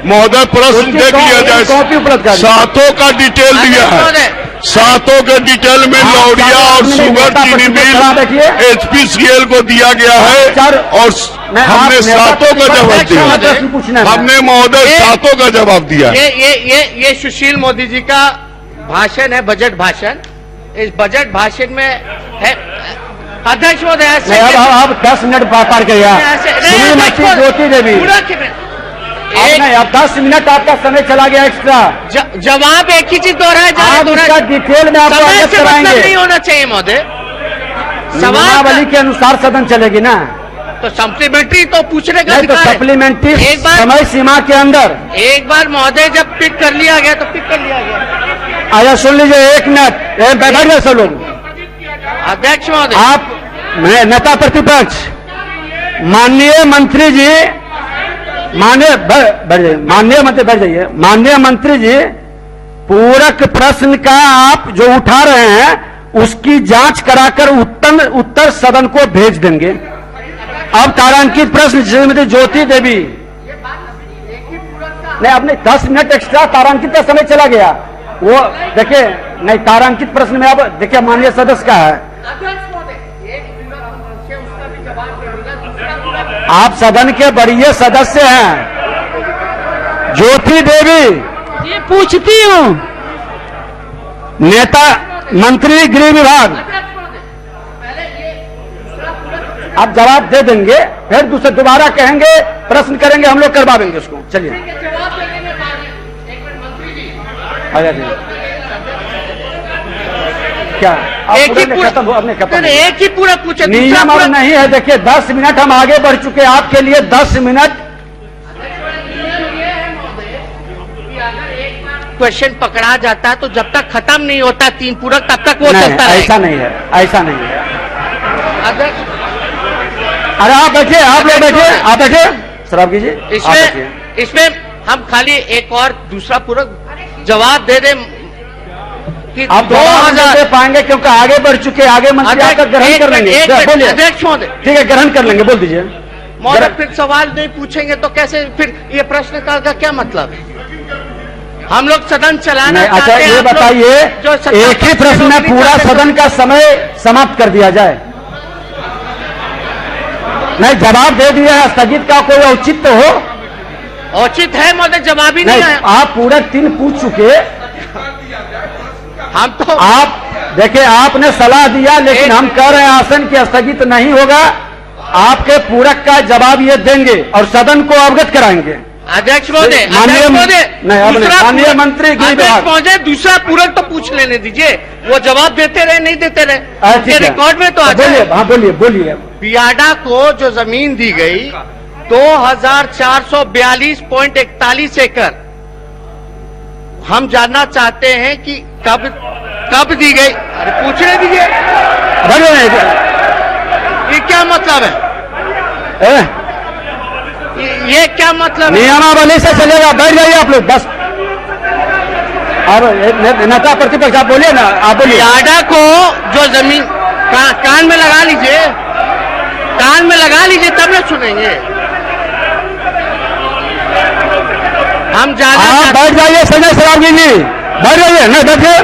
महोदय। प्रश्न देख लिया जाए, सातों का डिटेल दिया है। सातों के डिटेल में लौरिया और शुगर चीनी मिल HPCL को दिया गया है और हमने सातों का जवाब दिया। हमने महोदय सातों का जवाब दिया। ये सुशील मोदी जी का भाषण है, बजट भाषण। इस बजट भाषण में है अध्यक्ष महोदय। अब 10 मिनट पार कर गया ज्योति देवी। नहीं, अब 10 मिनट आपका समय चला गया एक्स्ट्रा। जवाब एक ही चीज दोहराया इसका डिटेल में आपको अवगत कराएंगे। नहीं होना चाहिए महोदय, नियमावली के अनुसार सदन चलेगी ना, तो सप्लीमेंट्री तो पूछने का नहीं तो सप्लीमेंट्री समय सीमा के अंदर। एक बार महोदय जब पिक कर लिया गया तो पिक कर लिया गया। आया सुन लीजिए, 1 मिनट बैठ गए सब लोग। अध्यक्ष महोदय, आप नेता प्रतिपक्ष, माननीय मंत्री जी, माननीय मंत्री बैठ जाइए। माननीय मंत्री जी, पूरक प्रश्न का आप जो उठा रहे हैं उसकी जांच कराकर उत्तर सदन को भेज देंगे। अब तारांकित प्रश्न श्रीमती ज्योति देवी, नहीं आपने 10 मिनट एक्स्ट्रा तारांकित का समय चला गया। वो देखिए, नहीं तारांकित प्रश्न में अब देखिए माननीय सदस्य का है। आप सदन के वरीय सदस्य हैं। ज्योति देवी, ये पूछती हूँ। नेता मंत्री गृह विभाग, आप जवाब दे देंगे, फिर दोबारा कहेंगे, प्रश्न करेंगे, हम लोग करवा देंगे उसको। चलिए क्या एक ही पूरा पूछे, नियम अब नहीं है। देखिए 10 मिनट हम आगे बढ़ चुके, आपके लिए 10 मिनट। क्वेश्चन पकड़ा जाता है तो जब तक खत्म नहीं होता 3 पूरक तब तक वो चलता है। ऐसा नहीं है, ऐसा नहीं है। अरे आप बैठिए, आप लोग बैठिए, आप बैठिए, सर आप कीजिए। इसमें हम खाली एक और दूसरा पूरक जवाब दे दें कि आप 2000 दे पाएंगे क्योंकि आगे बढ़ चुके, आगे मंत्री आकर ग्रहण कर लेंगे। बोलिए अध्यक्ष महोदय, ठीक है, ग्रहण कर लेंगे, बोल दीजिए। महोदय फिर सवाल नहीं पूछेंगे तो कैसे, फिर ये प्रश्नकाल का क्या मतलब है? हम लोग सदन चलाना चाहते हैं। अच्छा ये बताइए, एक ही प्रश्न में पूरा सदन का समय समाप्त कर दिया जाए? नहीं, जवाब दे दिया है, स्थगित का कोई औचित्य तो हो। औचित है महोदय, जवाब ही नहीं आया। आप पूरा 3 पूछ चुके। हम तो आप देखिए, आपने सलाह दिया, लेकिन हम कह रहे हैं आसन की स्थगित नहीं होगा। आपके पूरक का जवाब ये देंगे और सदन को अवगत कराएंगे। अध्यक्ष महोदय, माननीय मंत्री गृह विभाग महोदय, दूसरा पूरक तो पूछ लेने दीजिए। वो जवाब देते रहे, नहीं देते रहे, रिकॉर्ड में तो आ जाए। हाँ बोलिए, बोलिए। बियाडा को जो जमीन दी गई 2442.41 एकड़, हम जानना चाहते हैं कि कब दी गई। अरे पूछने दीजिए, ये क्या मतलब है? ये क्या मतलब है? नियमावली से चलेगा, बैठ जाइए आप लोग बस। अब नेता प्रतिपक्ष आप बोलिए ना, आप बोलिए। बियाडा को जो जमीन कान में लगा लीजिए, कान में लगा लीजिए, तब ना सुनेंगे। हम बैठ जाइए संजय सरावगी जी, बैठ जाइए। नहीं बैठिए,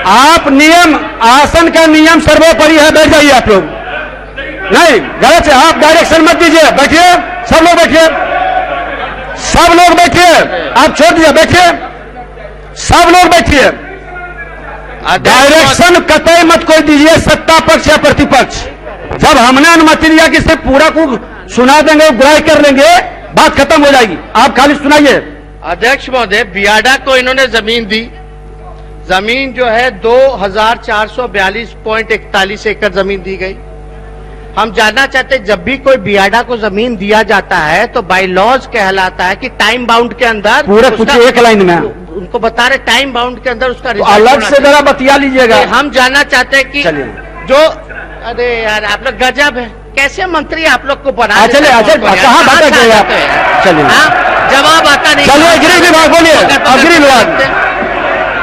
आप नियम, आसन का नियम सर्वोपरि है, बैठ जाइए आप लोग। नहीं गलत है, आप डायरेक्शन मत दीजिए, बैठिए, सब लोग बैठिए, सब लोग बैठिए, आप छोड़ दीजिए, बैठिए, सब लोग बैठिए। डायरेक्शन कतई मत कोई दीजिए, सत्ता पक्ष या प्रतिपक्ष। जब हमने अनुमति दिया कि सिर्फ पूरा को सुना देंगे, ग्राह्य कर लेंगे, बात खत्म हो जाएगी। आप खाली सुनाइए। अध्यक्ष महोदय, बियाडा को इन्होंने जमीन दी। जमीन जो है 2442.41 एकड़ जमीन दी गई। हम जानना चाहते हैं, जब भी कोई बियाडा को जमीन दिया जाता है तो बाय लॉज कहलाता है कि टाइम बाउंड के अंदर पूरे कुछ एक लाइन में उनको बता रहे टाइम बाउंड के अंदर उसका तो अलग से जरा बतिया लीजिएगा। हम जानना चाहते हैं कि चलिए। जो, अरे यार आप लोग गजब है, कैसे मंत्री आप लोग को बना चलिए, कहाँ भटक गए आप? चलिए, जवाब आता नहीं। चलिए, गृह विभाग बोलिए, गृह विभाग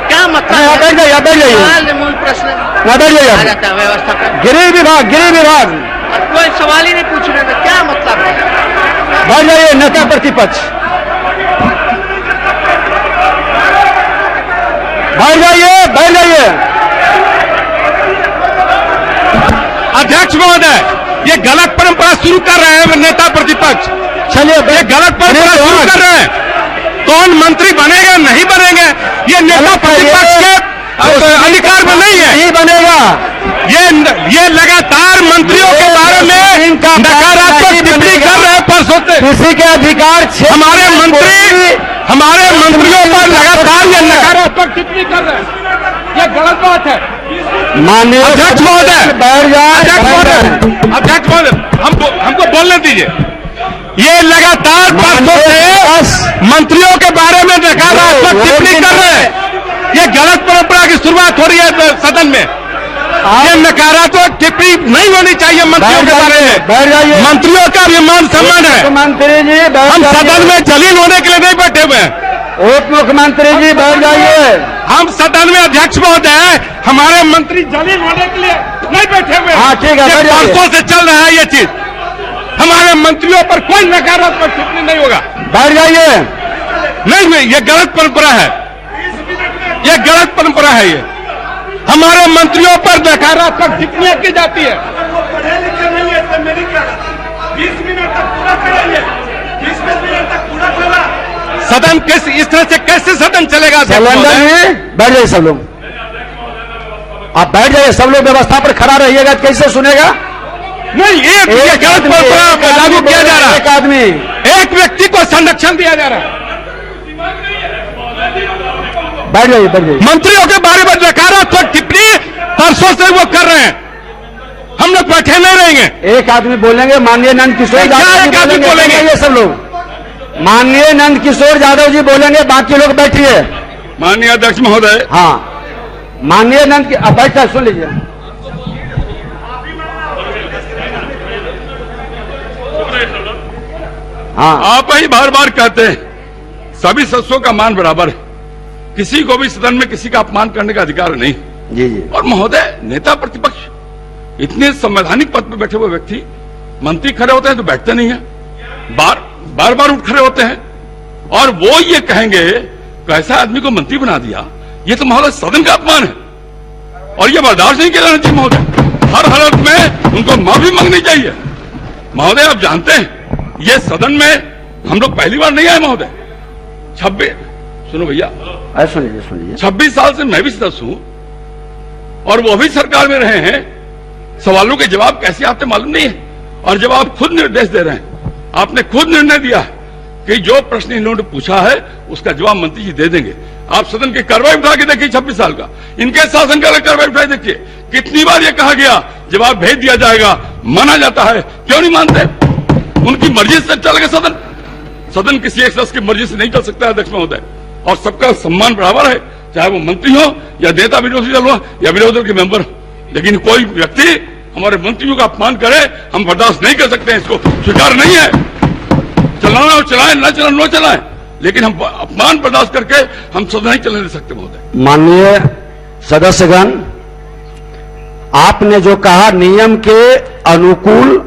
क्या मतलब? बैठ जाइए, बैठ जाइए, मूल प्रश्न बैठ जाइए, आ जाता है व्यवस्था पर। गृह विभाग, गृह विभाग कोई सवाल ही नहीं पूछ रहे थे, क्या मतलब है? बैठ जाइए। नेता प्रतिपक्ष बैठ जाइए, बैठ जाइए। अध्यक्ष महोदय, ये गलत परंपरा शुरू कर रहे हैं नेता प्रतिपक्ष। चलिए, ये गलत परंपरा शुरू कर रहे हैं। कौन मंत्री बनेगा नहीं बनेंगे, ये नेता प्रतिपक्ष के अधिकार में नहीं है। नहीं बनेगा। ये लगातार मंत्रियों के बारे में नकारात्मक टिप्पणी कर रहे हैं। परसों से किसी के अधिकार हमारे मंत्रियों पर लगातार ये नकारात्मक टिप्पणी कर रहे हैं। ये गलत बात है। माननीय अध्यक्ष महोदय, बैठ जाए। अध्यक्ष महोदय, हमको बोलने दीजिए। ये लगातार परसों से मंत्रियों के बारे में नकारात्मक टिप्पणी कर रहे हैं। ये गलत परंपरा की शुरुआत हो रही है सदन में। ये नकारात्मक टिप्पणी नहीं होनी चाहिए मंत्रियों के बारे में। बैठ जाइए। मंत्रियों का भी मान सम्मान है। मुख्यमंत्री जी हम सदन में जलील होने के लिए नहीं बैठे हुए हैं। उप मुख्यमंत्री जी बैठ जाइए। हम सदन में अध्यक्ष महोदय, हमारे मंत्री जलील होने के लिए नहीं बैठे हुए। हाँ, ठीक है, बैठ जाइए। परसों से चल रहा है ये चीज। हमारे मंत्रियों पर कोई नकारात्मक टिप्पणी नहीं होगा। बैठ जाइए। नहीं, ये गलत परंपरा है। ये गलत परंपरा है। ये हमारे मंत्रियों पर नकारात्मक टिप्पणियां की जाती है। 20 मिनट तक पूरा कराइए। 20 मिनट तक पूरा करा। सदन इस तरह से कैसे सदन चलेगा? सिलेंडर में बैठ जाइए सब लोग। आप बैठ जाइए, सब लोग व्यवस्था पर खड़ा रहिएगा, कैसे सुनेगा? नहीं, ये गलत परंपरा लागू किया जा रहा है। एक आदमी, एक व्यक्ति को संरक्षण दिया जा रहा है। बैठ जाइए, बैठ जाइए। मंत्रियों के बारे में नकारात्मक टिप्पणी परसों से वो कर रहे हैं। हम लोग बैठे नहीं रहेंगे। एक आदमी बोलेंगे, माननीय नंद किशोर क्या यादव एक आदमी जी बोलेंगे? ये सब लोग, माननीय नंद किशोर यादव जी बोलेंगे, बाकी लोग बैठिए। माननीय अध्यक्ष महोदय, हाँ, माननीय नंद की अब बैठा, सुन लीजिए। हाँ, आप ही बार बार कहते हैं सभी सदस्यों का मान बराबर है, किसी को भी सदन में किसी का अपमान करने का अधिकार नहीं। जी जी। और महोदय, नेता प्रतिपक्ष इतने संवैधानिक पद पर बैठे हुए व्यक्ति, मंत्री खड़े होते हैं तो बैठते नहीं है, बार बार उठ खड़े होते हैं और वो ये कहेंगे कैसा आदमी को मंत्री बना दिया। ये तो महोदय सदन का अपमान है और ये बर्दाश्त नहीं किया जाना चाहिए महोदय। हर हालत में उनको माफी मांगनी चाहिए। महोदय, आप जानते हैं ये सदन में हम लोग पहली बार नहीं आए महोदय। 26 सुनो भैया, सुन लीजिए, सुन लीजिए। 26 साल से मैं भी सदस्य हूं और वो भी सरकार में रहे हैं। सवालों के जवाब कैसे आपको मालूम नहीं है। और जब आप खुद निर्देश दे रहे हैं, आपने खुद निर्णय दिया कि जो प्रश्न इन्होंने पूछा है उसका जवाब मंत्री जी दे देंगे। आप सदन की कार्रवाई उठा के देखिए, 26 साल का इनके शासनकाल की कार्रवाई उठा देखिए, कितनी बार ये कहा गया जवाब भेज दिया जाएगा, माना जाता है, क्यों नहीं मानते? उनकी मर्जी से चलेगा सदन। सदन किसी एक सदस्य की मर्जी से नहीं चल सकता है अध्यक्ष महोदय। और सबका सम्मान बराबर है, चाहे वो मंत्री हो या नेता विरोधी दल हो या विरोधी दल के मेंबर हो। लेकिन कोई व्यक्ति हमारे मंत्रियों का अपमान करे, हम बर्दाश्त नहीं कर सकते हैं, इसको स्वीकार नहीं है। चलाना हो चलाएं, न चलाना न चलाएं, लेकिन हम अपमान बर्दाश्त करके हम सदन नहीं चलने दे सकते महोदय। माननीय सदस्यगण, आपने जो कहा नियम के अनुकूल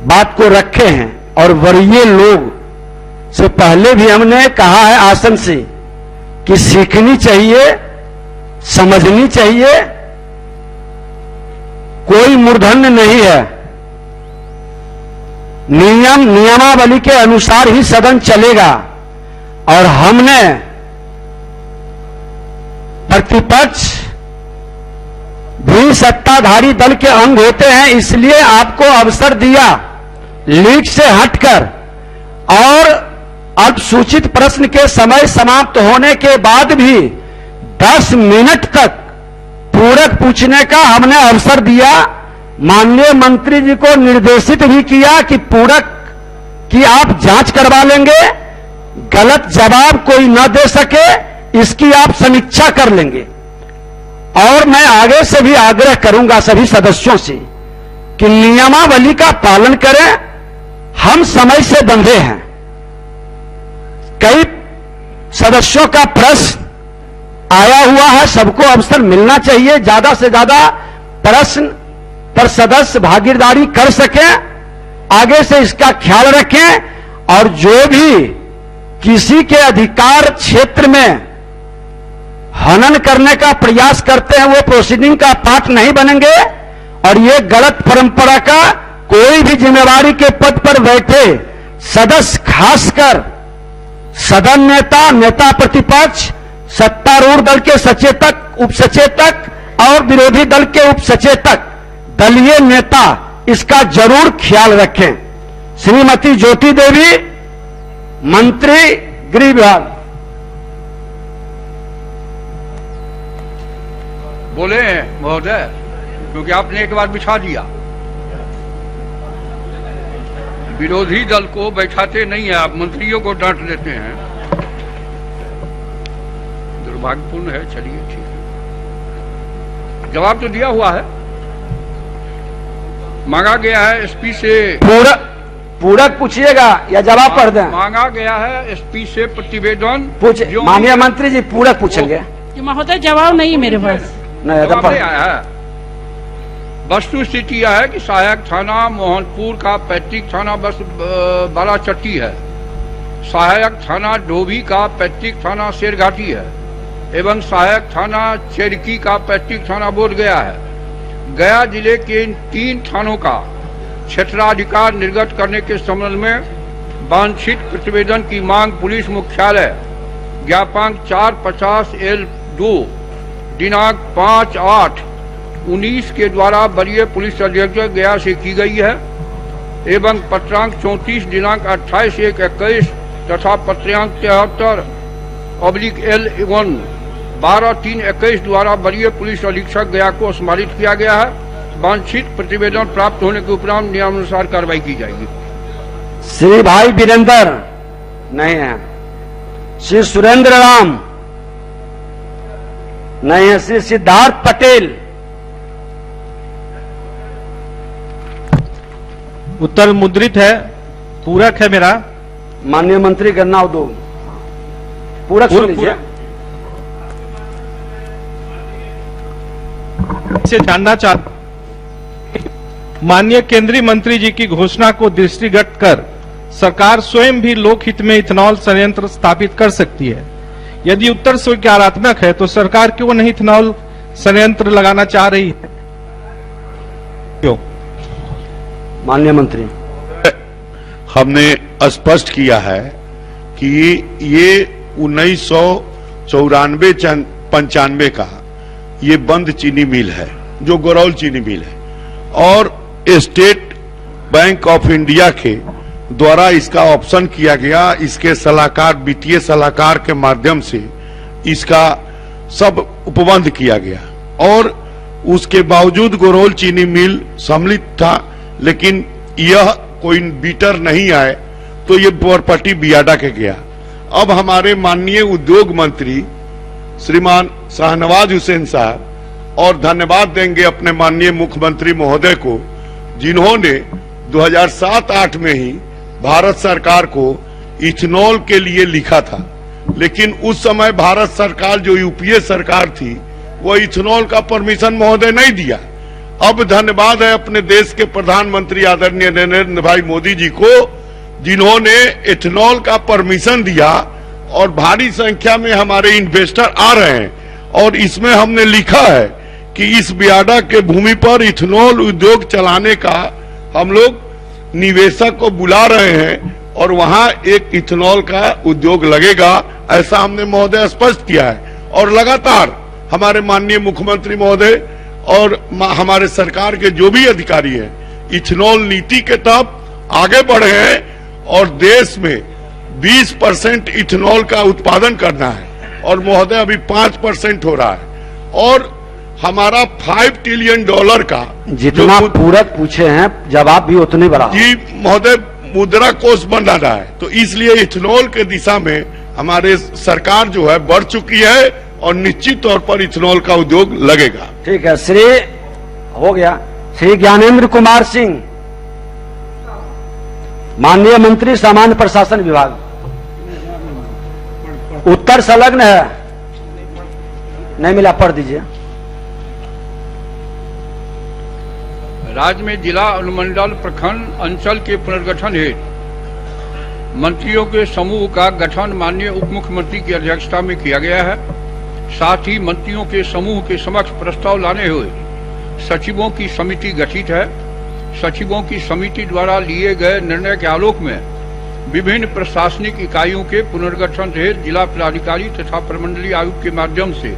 बात को रखे हैं और वरीय लोग से पहले भी हमने कहा है आसन से कि सीखनी चाहिए, समझनी चाहिए, कोई मूर्धन्य नहीं है। नियमावली के अनुसार ही सदन चलेगा और हमने प्रतिपक्ष भी सत्ताधारी दल के अंग होते हैं, इसलिए आपको अवसर दिया लीड से हटकर, और अल्पसूचित प्रश्न के समय समाप्त होने के बाद भी 10 मिनट तक पूरक पूछने का हमने अवसर दिया। माननीय मंत्री जी को निर्देशित भी किया कि पूरक की आप जांच करवा लेंगे, गलत जवाब कोई न दे सके इसकी आप समीक्षा कर लेंगे। और मैं आगे से भी आग्रह करूंगा सभी सदस्यों से कि नियमावली का पालन करें। हम समय से बंधे हैं, कई सदस्यों का प्रश्न आया हुआ है, सबको अवसर मिलना चाहिए, ज्यादा से ज्यादा प्रश्न पर सदस्य भागीदारी कर सकें। आगे से इसका ख्याल रखें और जो भी किसी के अधिकार क्षेत्र में हनन करने का प्रयास करते हैं वो प्रोसीडिंग का पार्ट नहीं बनेंगे, और ये गलत परंपरा का कोई भी जिम्मेवारी के पद पर बैठे सदस्य, खासकर सदन नेता, नेता प्रतिपक्ष, सत्तारूढ़ दल के सचेतक, उपसचेतक और विरोधी दल के उपसचेतक, दलीय नेता इसका जरूर ख्याल रखें। श्रीमती ज्योति देवी, मंत्री गृह विभाग। बोले महोदय, क्योंकि आपने एक बार बिछा दिया। विरोधी दल को बैठाते नहीं है, आप मंत्रियों को डांट देते हैं, दुर्भाग्यपूर्ण है। चलिए ठीक है, जवाब तो दिया हुआ है। मांगा गया है एसपी से पूरक पूछिएगा या जवाब पढ़ दें? मांगा गया है एसपी से प्रतिवेदन। पूछे माननीय मंत्री जी, पूरक पूछेंगे। महोदय जवाब नहीं मेरे पास। जवाब नहीं आया है। वस्तु स्थिति यह है कि सहायक थाना मोहनपुर का पैतृक थाना बस बालाचट्टी है, सहायक थाना डोभी का पैतृक थाना शेरघाटी है एवं सहायक थाना चेरकी का पैतृक थाना बोधगया है। गया जिले के इन 3 थानों का क्षेत्राधिकार निर्गत करने के संबंध में वांछित प्रतिवेदन की मांग पुलिस मुख्यालय ज्ञापांक 450L2 दिनांक 5/8/19 के द्वारा वरीय पुलिस अधीक्षक गया से की गई है एवं पत्रांक 34 दिनांक 28/1/21 तथा पत्रांक 73/L1 12/3/21 द्वारा वरीय पुलिस अधीक्षक गया को सम्मानित किया गया है। वांछित प्रतिवेदन प्राप्त होने के उपरांत नियमानुसार कार्रवाई की जाएगी। श्री भाई वीरेंद्र नहीं है, श्री सुरेंद्र राम नहीं है, श्री सिद्धार्थ पटेल। उत्तर मुद्रित है, पूरक है मेरा। माननीय मंत्री गन्ना उद्योग पूरक सुन लीजिए। से जानना चाहता, माननीय केंद्रीय मंत्री जी की घोषणा को दृष्टिगत कर सरकार स्वयं भी लोकहित में इथेनॉल संयंत्र स्थापित कर सकती है। यदि उत्तर स्वीकारात्मक है तो सरकार क्यों नहीं इथेनॉल संयंत्र लगाना चाह रही है? क्यों? माननीय मंत्री, हमने स्पष्ट किया है कि ये 1994-95 का ये बंद चीनी मिल है, जो गोरौल चीनी मिल है, और स्टेट बैंक ऑफ इंडिया के द्वारा इसका ऑप्शन किया गया। इसके सलाहकार, वित्तीय सलाहकार के माध्यम से इसका सब उपबंध किया गया और उसके बावजूद गोरौल चीनी मिल सम्मिलित था, लेकिन यह कोई बीटर नहीं आए तो ये प्रॉपर्टी बियाडा के गया। अब हमारे माननीय उद्योग मंत्री श्रीमान शाहनवाज हुसैन साहब, और धन्यवाद देंगे अपने माननीय मुख्यमंत्री महोदय को, जिन्होंने 2007-8 में ही भारत सरकार को इथेनॉल के लिए लिखा था, लेकिन उस समय भारत सरकार जो यूपीए सरकार थी वो इथेनॉल का परमिशन महोदय नहीं दिया। अब धन्यवाद है अपने देश के प्रधानमंत्री आदरणीय नरेंद्र भाई मोदी जी को, जिन्होंने इथेनॉल का परमिशन दिया और भारी संख्या में हमारे इन्वेस्टर आ रहे हैं। और इसमें हमने लिखा है कि इस बियाडा के भूमि पर इथेनॉल उद्योग चलाने का हम लोग निवेशक को बुला रहे हैं और वहां एक इथेनॉल का उद्योग लगेगा, ऐसा हमने महोदय स्पष्ट किया है। और लगातार हमारे माननीय मुख्यमंत्री महोदय और हमारे सरकार के जो भी अधिकारी हैं इथेनॉल नीति के तहत आगे बढ़े हैं और देश में 20% इथेनॉल का उत्पादन करना है और महोदय अभी 5% हो रहा है और हमारा $5 ट्रिलियन का जितना पूरक पूछे हैं जवाब भी उतने बड़ा जी महोदय मुद्रा कोष बन रहा है, तो इसलिए इथेनॉल के दिशा में हमारे सरकार जो है बढ़ चुकी है और निश्चित तौर पर इथेनॉल का उद्योग लगेगा। ठीक है, श्री हो गया। श्री ज्ञानेंद्र कुमार सिंह, माननीय मंत्री सामान्य प्रशासन विभाग। उत्तर संलग्न है, नहीं मिला, पढ़ दीजिए। राज्य में जिला, अनुमंडल, प्रखंड, अंचल के पुनर्गठन हेतु मंत्रियों के समूह का गठन माननीय उप मुख्यमंत्री की अध्यक्षता में किया गया है। साथ ही मंत्रियों के समूह के समक्ष प्रस्ताव लाने हुए सचिवों की समिति गठित है। सचिवों की समिति द्वारा लिए गए निर्णय के आलोक में विभिन्न प्रशासनिक इकाइयों के पुनर्गठन हेतु जिला पदाधिकारी तथा प्रमंडलीय आयुक्त के माध्यम से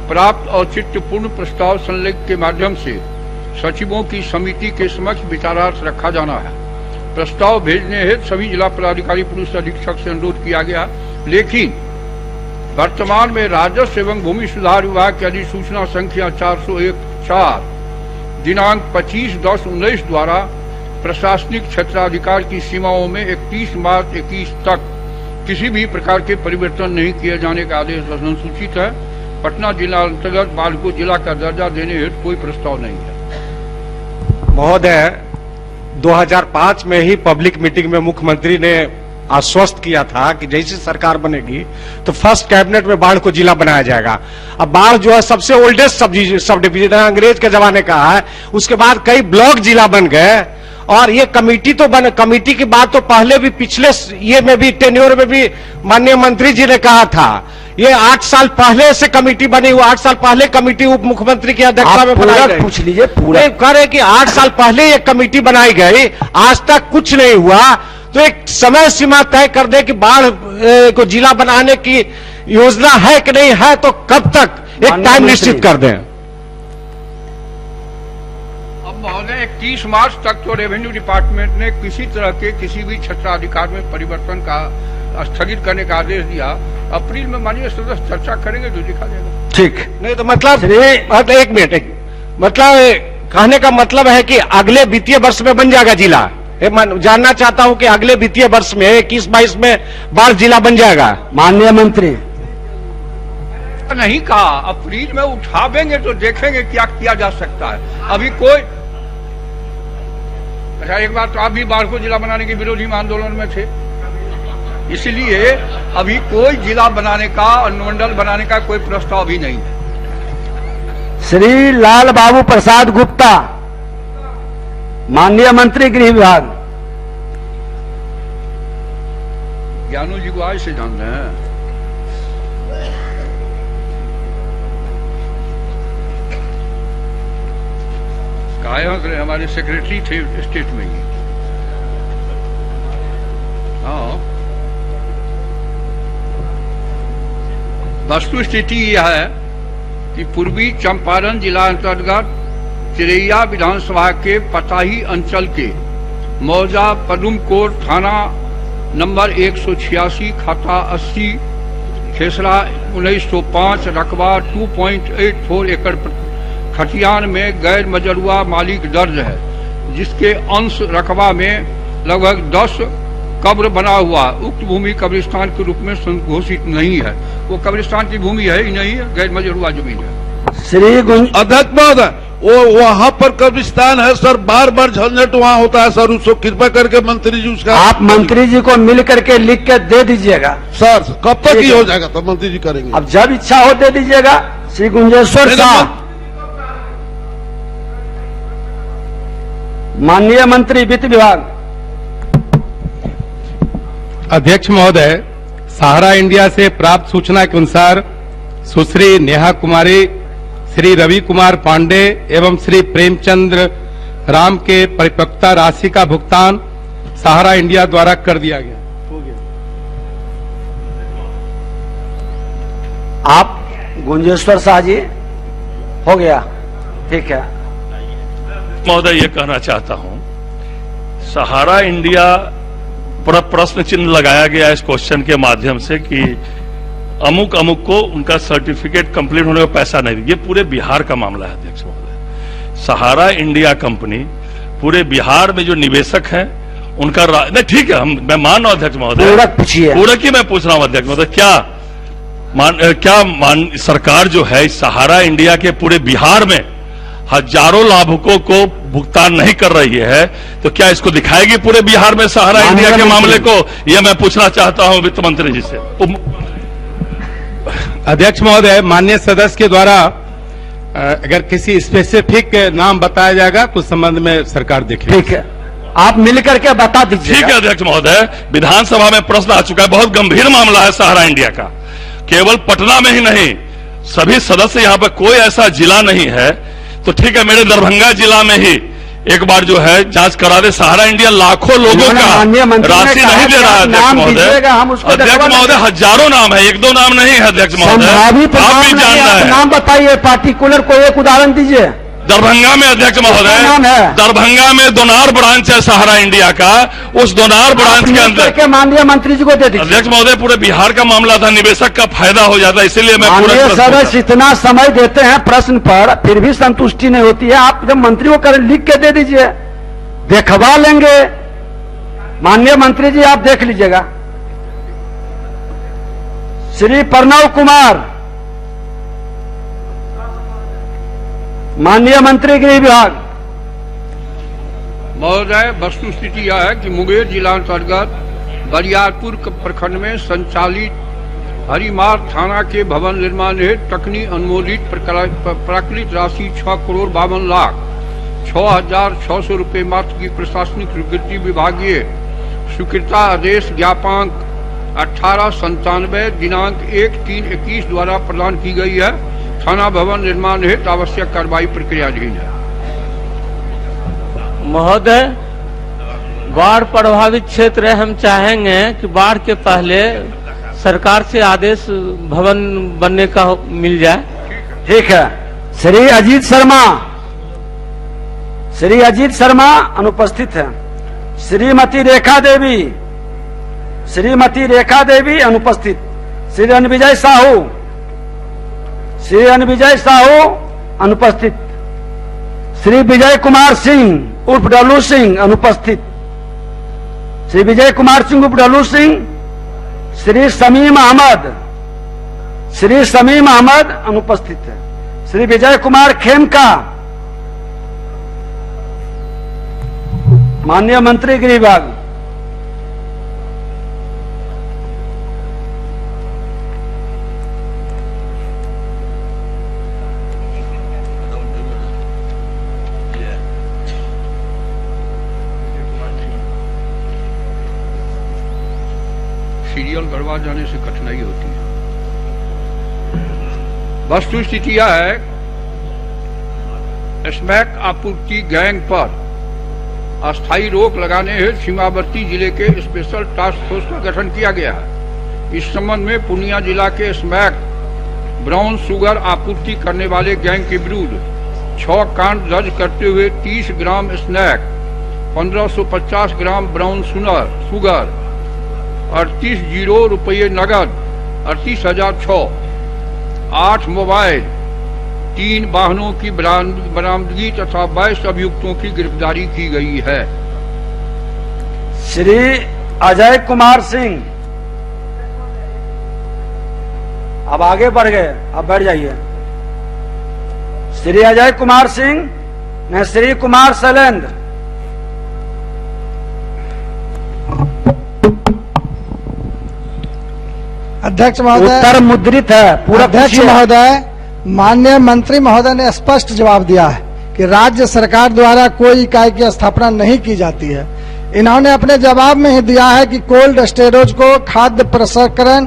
प्राप्त औचित्यपूर्ण प्रस्ताव संलेख के माध्यम से सचिवों की समिति के समक्ष विचारार्थ रखा जाना है। प्रस्ताव भेजने हेतु सभी जिला पदाधिकारी पुलिस अधीक्षक से अनुरोध किया गया, लेकिन वर्तमान में राजस्व एवं भूमि सुधार विभाग की अधिसूचना संख्या 401/4 दिनांक 25/10/19 द्वारा प्रशासनिक क्षेत्राधिकार की सीमाओं में 31 मार्च 21 तक किसी भी प्रकार के परिवर्तन नहीं किए जाने का आदेश अनुसूचित है। पटना जिला अंतर्गत बाढ़ को जिला का दर्जा देने हेतु कोई प्रस्ताव नहीं है। महोदय, 2005 में ही पब्लिक मीटिंग में मुख्यमंत्री ने आश्वस्त किया था कि जैसी सरकार बनेगी तो फर्स्ट कैबिनेट में बाढ़ को जिला बनाया जाएगा। अब बाढ़ जो है सबसे ओल्डेस्ट सब डिवीजन अंग्रेज के जमाने का है, उसके बाद कई ब्लॉक जिला बन गए और ये कमेटी तो कमेटी की बात तो पहले भी पिछले ये में भी टेन्योर में भी माननीय मंत्री जी ने कहा था। ये 8 साल पहले से कमेटी बनी हुई, 8 साल पहले कमेटी उप मुख्यमंत्री की अध्यक्षता में बनाई गई। पूछ लीजिए पूरा। कह रहे कि 8 साल पहले ये कमेटी बनाई गई, आज तक कुछ नहीं हुआ, तो एक समय सीमा तय कर दे कि बाढ़ को जिला बनाने की योजना है कि नहीं है, तो कब तक एक टाइम निश्चित कर दें। अब महोदय 31 मार्च तक तो रेवेन्यू डिपार्टमेंट ने किसी तरह के किसी भी क्षेत्राधिकार में परिवर्तन का स्थगित करने का आदेश दिया। अप्रैल में माननीय सदस्य चर्चा करेंगे जो दिखा देगा। ठीक नहीं तो मतलब एक मिनट, मतलब कहने का मतलब है कि अगले वित्तीय वर्ष में बन जाएगा जिला। जानना चाहता हूं कि अगले वित्तीय वर्ष में 21-22 में बाढ़ जिला बन जाएगा। माननीय मंत्री नहीं कहा, अप्रैल में उठावेंगे तो देखेंगे क्या किया जा सकता है। अभी कोई अच्छा, एक बार तो आप भी बाढ़ को जिला बनाने के विरोधी में आंदोलन में थे, इसलिए अभी कोई जिला बनाने का, अनुमंडल बनाने का कोई प्रस्ताव भी नहीं है। श्री लाल बाबू प्रसाद गुप्ता, माननीय मंत्री गृह विभाग। ज्ञानू जी को आज से जानते हैं। गायक रहे, हमारे सेक्रेटरी थे स्टेट में ही। हाँ, वस्तु स्थिति यह है कि पूर्वी चंपारण जिला अंतर्गत चिरैया विधानसभा के पताही अंचल के मौजा पदुमकोट थाना नंबर 186 खाता 80 खेसरा 1905 रकबा 2.84 एकड़ खतियान में गैर मजरूआ मालिक दर्ज है, जिसके अंश रकबा में लगभग 10 कब्र बना हुआ। उक्त भूमि कब्रिस्तान के रूप में घोषित नहीं है। वो कब्रिस्तान की भूमि है ही नहीं है, गैर मजरूआ जमीन है। श्री अध्यक्ष महोदय, वो वहाँ पर कब्रिस्तान है सर, बार बार झंझट वहाँ होता है सर, उसको कृपा करके मंत्री जी उसका आप मंत्री जी को मिल करके लिख के दे दीजिएगा। सर कब तक ही हो जाएगा तो मंत्री जी करेंगे। अब जब इच्छा हो दे दीजिएगा। श्री गुंजेश्वर शाह, माननीय मंत्री वित्त विभाग। अध्यक्ष महोदय, सहारा इंडिया से प्राप्त सूचना के अनुसार सुश्री नेहा कुमारी, श्री रवि कुमार पांडे एवं श्री प्रेमचंद्र राम के परिपक्वता राशि का भुगतान सहारा इंडिया द्वारा कर दिया गया। आप गुंजेश्वर शाह जी, हो गया, ठीक है। महोदय ये कहना चाहता हूं, सहारा इंडिया पर प्रश्न चिन्ह लगाया गया इस क्वेश्चन के माध्यम से कि अमुक अमुक को उनका सर्टिफिकेट कंप्लीट होने का पैसा नहीं, ये पूरे बिहार का मामला है अध्यक्ष महोदय। सहारा इंडिया कंपनी पूरे बिहार में जो निवेशक हैं उनका नहीं, ठीक है, मैं मान रहा हूं अध्यक्ष महोदय, पूरक ही मैं पूछ रहा हूं अध्यक्ष महोदय, क्या सरकार जो है इस सहारा इंडिया के पूरे बिहार में हजारों लाभुकों को भुगतान नहीं कर रही है, तो क्या इसको दिखाएगी पूरे बिहार में सहारा इंडिया के मामले को? यह मैं पूछना चाहता हूं वित्त मंत्री जी से। अध्यक्ष महोदय, माननीय सदस्य के द्वारा अगर किसी स्पेसिफिक नाम बताया जाएगा तो उस संबंध में सरकार देखेगी। ठीक है, आप मिलकर के बता दीजिए। ठीक है अध्यक्ष महोदय, विधानसभा में प्रश्न आ चुका है, बहुत गंभीर मामला है सहारा इंडिया का। केवल पटना में ही नहीं, सभी सदस्य यहाँ पर कोई ऐसा जिला नहीं है, तो ठीक है, मेरे दरभंगा जिला में ही एक बार जो है जांच करा दे। सहारा इंडिया लाखों लोगों का राशि नहीं दे रहा है अध्यक्ष महोदय। अध्यक्ष महोदय, हजारों नाम है, एक दो नाम नहीं है अध्यक्ष महोदय, आप भी जानना है। नाम बताइए, पार्टिकुलर कोई एक उदाहरण दीजिए। दरभंगा में अध्यक्ष महोदय, दरभंगा में दोनार ब्रांच है सहारा इंडिया का, उस दोनार ब्रांच के अंदर माननीय मंत्री जी को दे दीजिए। अध्यक्ष महोदय, पूरे बिहार का मामला था, निवेशक का फायदा हो जाता, इसीलिए मैं माननीय सदस्य इतना समय देते हैं प्रश्न पर, फिर भी संतुष्टि नहीं होती है। आप जब मंत्री को कर लिख के दे दीजिए, देखवा लेंगे। माननीय मंत्री जी आप देख लीजिएगा। श्री प्रणव कुमार, माननीय मंत्री गृह विभाग। महोदय, वस्तु स्थिति यह है कि मुंगेर जिला अंतर्गत बरियारपुर प्रखंड में संचालित हरिमार थाना के भवन निर्माण हेतु तकनी अनुमोदित प्राकृतिक राशि 6,52,06,600 रुपये मात्र की प्रशासनिक स्वीकृति विभागीय स्वीकृता आदेश ज्ञापांक 1897 दिनांक 1/3/21 द्वारा प्रदान की गई है। थाना भवन निर्माण हेतु आवश्यक कार्रवाई प्रक्रियाधीन है। महोदय, बाढ़ प्रभावित क्षेत्र हम चाहेंगे कि बाढ़ के पहले सरकार से आदेश भवन बनने का मिल जाए। ठीक है। श्री अजीत शर्मा, श्री अजीत शर्मा अनुपस्थित है। श्रीमती रेखा देवी, श्रीमती रेखा देवी अनुपस्थित। श्री रणविजय साहू, श्री रणविजय साहू अनुपस्थित। श्री विजय कुमार सिंह उर्फ डल्लू सिंह अनुपस्थित। श्री विजय कुमार सिंह उर्फ डल्लू सिंह। श्री शमीम अहमद, श्री शमीम अहमद अनुपस्थित है। श्री विजय कुमार खेमका, माननीय मंत्री गृह विभाग। सीरियल गड़बड़ा जाने से कठिनाई होती है। वस्तु स्थिति यह है, स्मैक आपूर्ति गैंग पर अस्थायी रोक लगाने हेतु सीमावर्ती जिले के स्पेशल टास्क फोर्स का गठन किया गया है। इस संबंध में पूर्णिया जिला के स्मैक ब्राउन शुगर आपूर्ति करने वाले गैंग के विरुद्ध 6 कांड दर्ज करते हुए 30 ग्राम स्नैक, 1550 ग्राम ब्राउन शुगर, 38,000 रुपये नगद, 38,006, 8 मोबाइल, 3 वाहनों की बरामदगी तथा 22 अभियुक्तों की गिरफ्तारी की गई है। श्री अजय कुमार सिंह, अब आगे बढ़ गए, अब बढ़ जाइए। श्री अजय कुमार सिंह ने श्री कुमार शैलेंद्र। अध्यक्ष महोदय, उत्तर मुद्रित है पूरा। अध्यक्ष महोदय, माननीय मंत्री महोदय ने स्पष्ट जवाब दिया है कि राज्य सरकार द्वारा कोई इकाई की स्थापना नहीं की जाती है। इन्होंने अपने जवाब में ही दिया है कि कोल्ड स्टोरेज को खाद्य प्रसंस्करण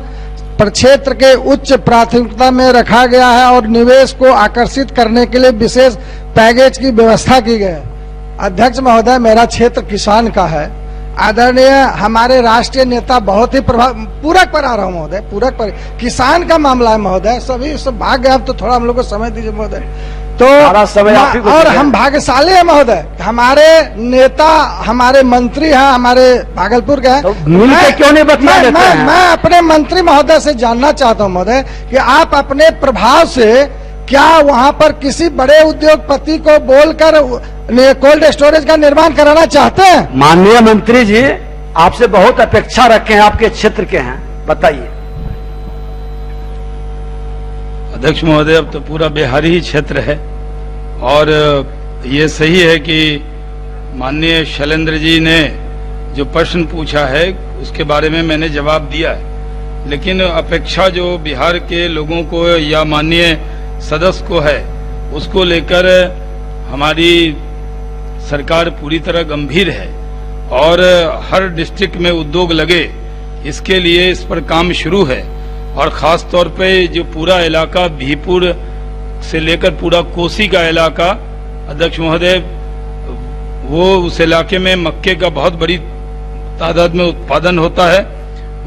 प्रक्षेत्र के उच्च प्राथमिकता में रखा गया है और निवेश को आकर्षित करने के लिए विशेष पैकेज की व्यवस्था की गई है। अध्यक्ष महोदय, मेरा क्षेत्र किसान का है। आदरणीय हमारे राष्ट्रीय नेता बहुत ही पूरक पर आ रहा हूँ महोदय, पूरक पर किसान का मामला है महोदय, सभी सब भाग गए, अब तो थोड़ा हम लोग को समय दीजिए महोदय। तो और हम भाग्यशाली है महोदय, हमारे नेता हमारे मंत्री हैं, हमारे भागलपुर के हैं। तो क्यों नहीं बता देते हैं? मैं अपने मंत्री महोदय से जानना चाहता हूं महोदय कि आप अपने प्रभाव से क्या वहां पर किसी बड़े उद्योगपति को बोलकर कोल्ड स्टोरेज का निर्माण कराना चाहते हैं? माननीय मंत्री जी, आपसे बहुत अपेक्षा रखे हैं, आपके क्षेत्र के हैं, बताइए। अध्यक्ष महोदय, अब तो पूरा बिहारी ही क्षेत्र है और ये सही है कि माननीय शैलेंद्र जी ने जो प्रश्न पूछा है उसके बारे में मैंने जवाब दिया है, लेकिन अपेक्षा जो बिहार के लोगों को या माननीय सदस्य को है उसको लेकर हमारी सरकार पूरी तरह गंभीर है और हर डिस्ट्रिक्ट में उद्योग लगे इसके लिए इस पर काम शुरू है। और खास तौर पे जो पूरा इलाका भीपुर से लेकर पूरा कोसी का इलाका, अध्यक्ष महोदय, वो उस इलाके में मक्के का बहुत बड़ी तादाद में उत्पादन होता है।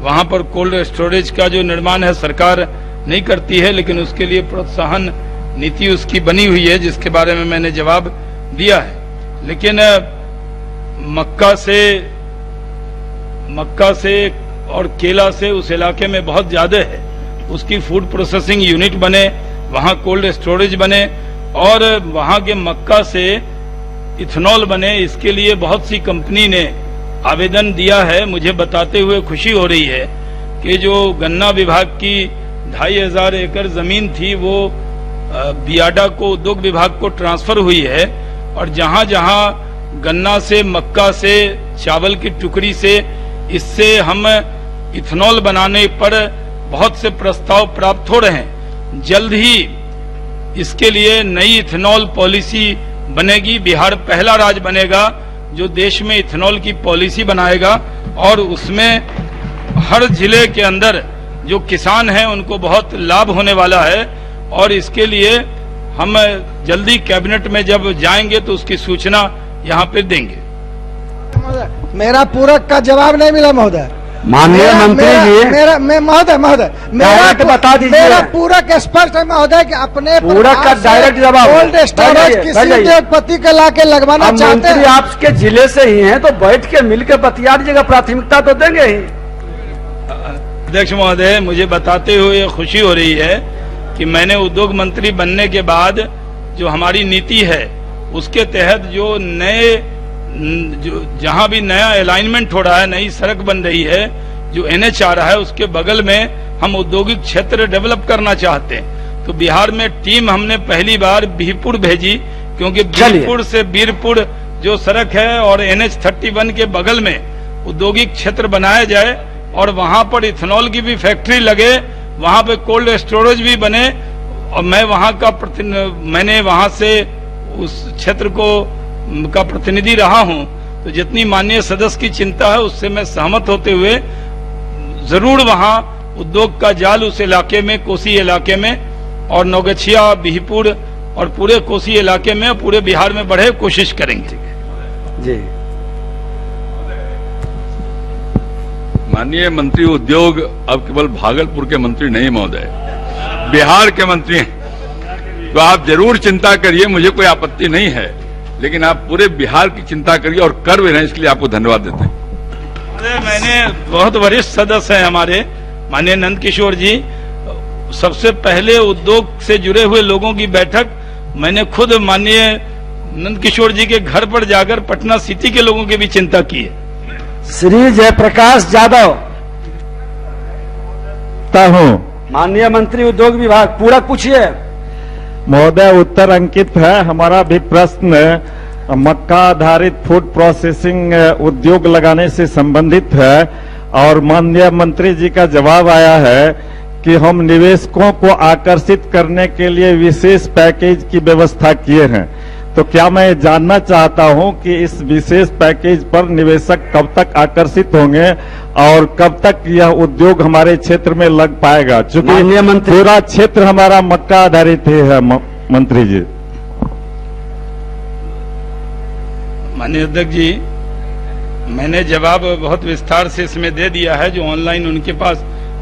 वहां पर कोल्ड स्टोरेज का जो निर्माण है सरकार नहीं करती है, लेकिन उसके लिए प्रोत्साहन नीति उसकी बनी हुई है जिसके बारे में मैंने जवाब दिया है। लेकिन मक्का से और केला से उस इलाके में बहुत ज्यादा है, उसकी फूड प्रोसेसिंग यूनिट बने, वहां कोल्ड स्टोरेज बने और वहां के मक्का से इथेनॉल बने, इसके लिए बहुत सी कंपनी ने आवेदन दिया है। मुझे बताते हुए खुशी हो रही है कि जो गन्ना विभाग की 2500 एकड़ जमीन थी वो बियाडा को उद्योग विभाग को ट्रांसफर हुई है और जहां जहां गन्ना से, मक्का से, चावल की टुकड़ी से, इससे हम इथेनॉल बनाने पर बहुत से प्रस्ताव प्राप्त हो रहे हैं। जल्द ही इसके लिए नई इथेनॉल पॉलिसी बनेगी। बिहार पहला राज्य बनेगा जो देश में इथेनॉल की पॉलिसी बनाएगा और उसमें हर जिले के अंदर जो किसान हैं उनको बहुत लाभ होने वाला है और इसके लिए हम जल्दी कैबिनेट में जब जाएंगे तो उसकी सूचना यहाँ पे देंगे। मेरा पूरक का जवाब नहीं मिला महोदय। माननीय मंत्री जी, महोदय बता दीजिए। मेरा पूरक स्पष्ट है महोदय कि अपने पूरक का डायरेक्ट जवाब कोल्ड स्टोरेज किसी उद्योगपति के लाके लगवाना चाहते हैं। मंत्री आपके जिले से ही हैं तो बैठ के मिलकर बतिया दीजिएगा, प्राथमिकता तो देंगे ही। अध्यक्ष महोदय, मुझे बताते हुए खुशी हो रही है कि मैंने उद्योग मंत्री बनने के बाद जो हमारी नीति है उसके तहत जो जहां भी नया अलाइनमेंट हो रहा है, नई सड़क बन रही है, जो NH आ रहा है उसके बगल में हम औद्योगिक क्षेत्र डेवलप करना चाहते हैं। तो बिहार में टीम हमने पहली बार बीरपुर भेजी क्योंकि बीरपुर से बीरपुर जो सड़क है और NH 31 के बगल में औद्योगिक क्षेत्र बनाया जाए और वहां पर इथेनॉल की भी फैक्ट्री लगे, वहां पे कोल्ड स्टोरेज भी बने। और मैं वहां का मैंने वहां से उस क्षेत्र का प्रतिनिधि रहा हूं, तो जितनी माननीय सदस्य की चिंता है उससे मैं सहमत होते हुए जरूर वहां उद्योग का जाल उस इलाके में, कोसी इलाके में और नौगछिया, बिहपुर और पूरे कोसी इलाके में, पूरे बिहार में बढ़े, कोशिश करेंगे। जी माननीय मंत्री उद्योग अब केवल भागलपुर के मंत्री नहीं महोदय, बिहार के मंत्री हैं। तो आप जरूर चिंता करिए, मुझे कोई आपत्ति नहीं है, लेकिन आप पूरे बिहार की चिंता करिए और कर भी रहे हैं, इसके लिए आपको धन्यवाद देते हैं। मैंने बहुत वरिष्ठ सदस्य हैं हमारे माननीय नंद किशोर जी, सबसे पहले उद्योग से जुड़े हुए लोगों की बैठक मैंने खुद माननीय नंद किशोर जी के घर पर जाकर पटना सिटी के लोगों की भी चिंता की है। श्री जयप्रकाश यादव माननीय मंत्री उद्योग विभाग, पूरा पूछिए। महोदय, उत्तर अंकित है। हमारा भी प्रश्न मक्का आधारित फूड प्रोसेसिंग उद्योग लगाने से संबंधित है और माननीय मंत्री जी का जवाब आया है कि हम निवेशकों को आकर्षित करने के लिए विशेष पैकेज की व्यवस्था किए हैं। तो क्या मैं जानना चाहता हूं कि इस विशेष पैकेज पर निवेशक कब तक आकर्षित होंगे और कब तक यह उद्योग हमारे क्षेत्र में लग पाएगा, क्योंकि पूरा क्षेत्र हमारा मक्का आधारित है। मंत्री जी, माननीय अध्यक्ष जी, मैंने जवाब बहुत विस्तार से इसमें दे दिया है, जो ऑनलाइन उनके पास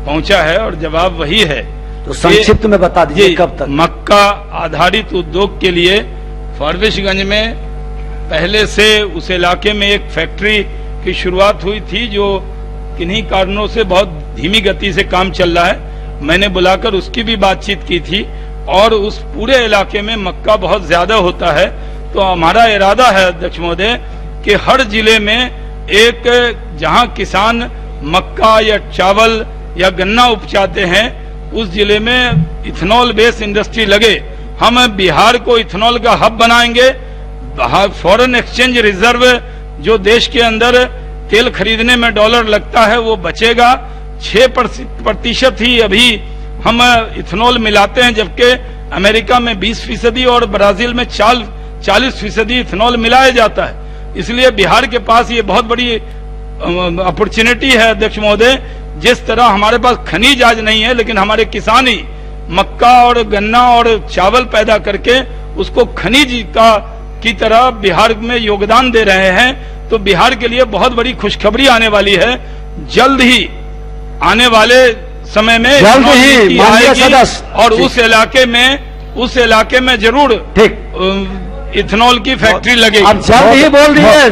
पहुंचा है, और जवाब वही है। तो संक्षिप्त में बता दीजिए कब तक। मक्का आधारित उद्योग के लिए फारबिसगंज में पहले से उस इलाके में एक फैक्ट्री की शुरुआत हुई थी, जो किन्हीं कारणों से बहुत धीमी गति से काम चल रहा है। मैंने बुलाकर उसकी भी बातचीत की थी, और उस पूरे इलाके में मक्का बहुत ज्यादा होता है। तो हमारा इरादा है अध्यक्ष महोदय कि हर जिले में एक जहां किसान मक्का या चावल या गन्ना उपजाते हैं, उस जिले में इथेनॉल बेस्ड इंडस्ट्री लगे। हम बिहार को इथेनॉल का हब बनाएंगे। फॉरेन एक्सचेंज रिजर्व जो देश के अंदर तेल खरीदने में डॉलर लगता है वो बचेगा। 6% ही अभी हम इथेनॉल मिलाते हैं, जबकि अमेरिका में 20% और ब्राजील में 40% इथेनॉल मिलाया जाता है। इसलिए बिहार के पास ये बहुत बड़ी अपॉर्चुनिटी है अध्यक्ष महोदय। जिस तरह हमारे पास खनिज आज नहीं है, लेकिन हमारे किसान ही मक्का और गन्ना और चावल पैदा करके उसको खनिज की तरह बिहार में योगदान दे रहे हैं। तो बिहार के लिए बहुत बड़ी खुशखबरी आने वाली है। जल्द ही आने वाले समय में जल्द ही माननीय सदस्य, और उस इलाके में जरूर ठीक इथेनॉल की फैक्ट्री लगेगी। अब जल्द ही बोल दिए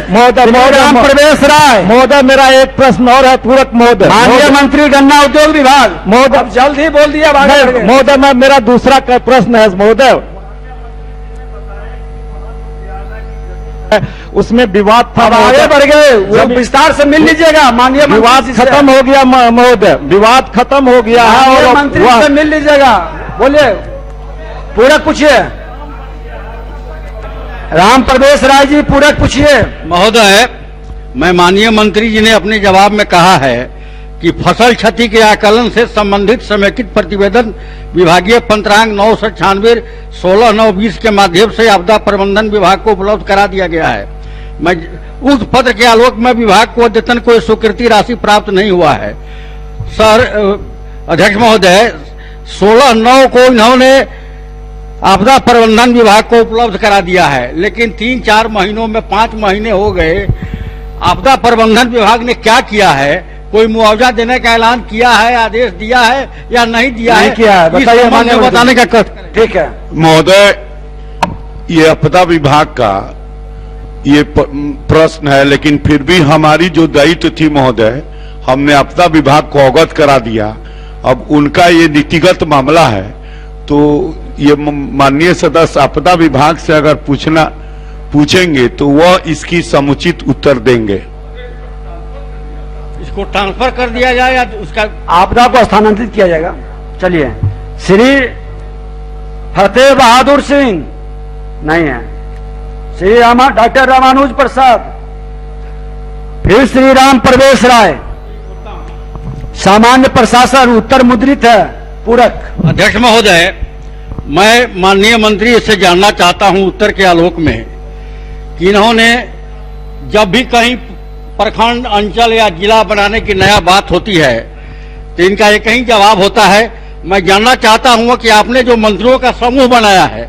राम प्रवेश राय। महोदय मेरा एक प्रश्न और है पूरक महोदय। माननीय मंत्री गन्ना उद्योग विभाग महोदय जल्द ही बोल दिया। महोदय मेरा दूसरा प्रश्न है महोदय, उसमें विवाद था। आगे बढ़ गए, वो विस्तार से मिल लीजिएगा। माननीय विवाद खत्म हो गया महोदय, विवाद खत्म हो गया है, और मंत्री से मिल लीजिएगा। बोलिए, पूरक पूछिए। राम प्रवेश राय जी पूरक पूछिए। महोदय, मैं माननीय मंत्री जी ने अपने जवाब में कहा है कि फसल क्षति के आकलन से संबंधित समेकित प्रतिवेदन विभागीय पंत्रांग 996 16/9/20 के माध्यम से आपदा प्रबंधन विभाग को उपलब्ध करा दिया गया है। मैं उस पत्र के आलोक में विभाग को अद्यतन कोई स्वीकृति राशि प्राप्त नहीं हुआ है। सर अध्यक्ष महोदय, 16/9 को इन्होंने आपदा प्रबंधन विभाग को उपलब्ध करा दिया है, लेकिन 3-4 महीनों में 5 महीने हो गए। आपदा प्रबंधन विभाग ने क्या किया है? कोई मुआवजा देने का ऐलान किया है, आदेश दिया है या नहीं दिया है? किया है, बताइए। बताने का ठीक है महोदय, ये आपदा विभाग का ये प्रश्न है, लेकिन फिर भी हमारी जो दायित्व थी महोदय, हमने आपदा विभाग को अवगत करा दिया। अब उनका ये नीतिगत मामला है, तो ये माननीय सदस्य आपदा विभाग से अगर पूछेंगे तो वह इसकी समुचित उत्तर देंगे। इसको ट्रांसफर कर दिया जाए या उसका आपदा को स्थानांतरित किया जाएगा। चलिए, श्री फतेह बहादुर सिंह नहीं है, श्री डॉक्टर रामानुज प्रसाद, फिर श्री राम प्रवेश राय। सामान्य प्रशासन उत्तर मुद्रित है। पूरक। अध्यक्ष महोदय, मैं माननीय मंत्री से जानना चाहता हूं उत्तर के आलोक में कि इन्होंने जब भी कहीं प्रखंड, अंचल या जिला बनाने की नया बात होती है तो इनका एक ही जवाब होता है। मैं जानना चाहता हूं कि आपने जो मंत्रियों का समूह बनाया है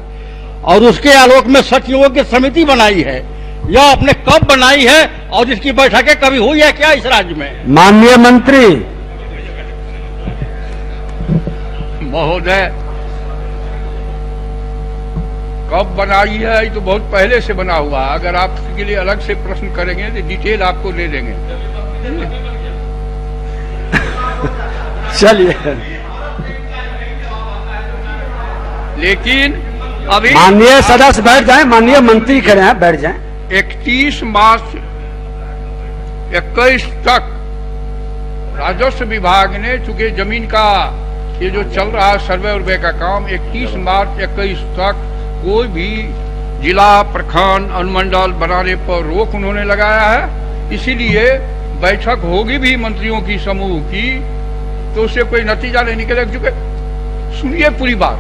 और उसके आलोक में सचिवों की समिति बनाई है, यह आपने कब बनाई है और इसकी बैठकें कभी हुई है क्या इस राज्य में? माननीय मंत्री महोदय, कब बनाई है ये तो बहुत पहले से बना हुआ है। अगर आप इसके लिए अलग से प्रश्न करेंगे तो डिटेल आपको ले देंगे। चलिए, लेकिन अभी माननीय सदस्य बैठ जाएं, माननीय मंत्री कह रहे हैं बैठ जाएं। 31 मार्च 21 तक राजस्व विभाग ने, चूंकि जमीन का ये जो चल रहा है सर्वे उर्वे का काम, 31 मार्च 21 तक कोई भी जिला, प्रखंड, अनुमंडल बनाने पर रोक उन्होंने लगाया है। इसीलिए बैठक होगी भी मंत्रियों की समूह की, तो उससे कोई नतीजा नहीं निकलेगा। चूंकि सुनिए पूरी बात,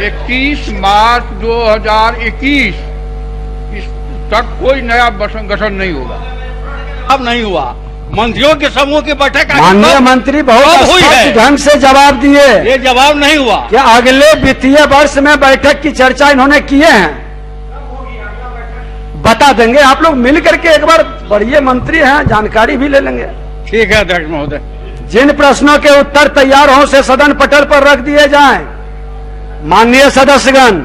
31 मार्च 2021 तक कोई नया गठन नहीं होगा। अब नहीं हुआ। मंत्रियों के समूह की बैठक माननीय मंत्री बहुत स्पष्ट ढंग से जवाब दिए। ये जवाब नहीं हुआ। क्या अगले वित्तीय वर्ष में बैठक की चर्चा इन्होंने किए हैं? बता देंगे। आप लोग मिल करके एक बार, बढ़िया मंत्री हैं, जानकारी भी ले लेंगे। ठीक है अध्यक्ष महोदय। जिन प्रश्नों के उत्तर तैयार हों से सदन पटल पर रख दिए जाएं। माननीय सदस्यगण,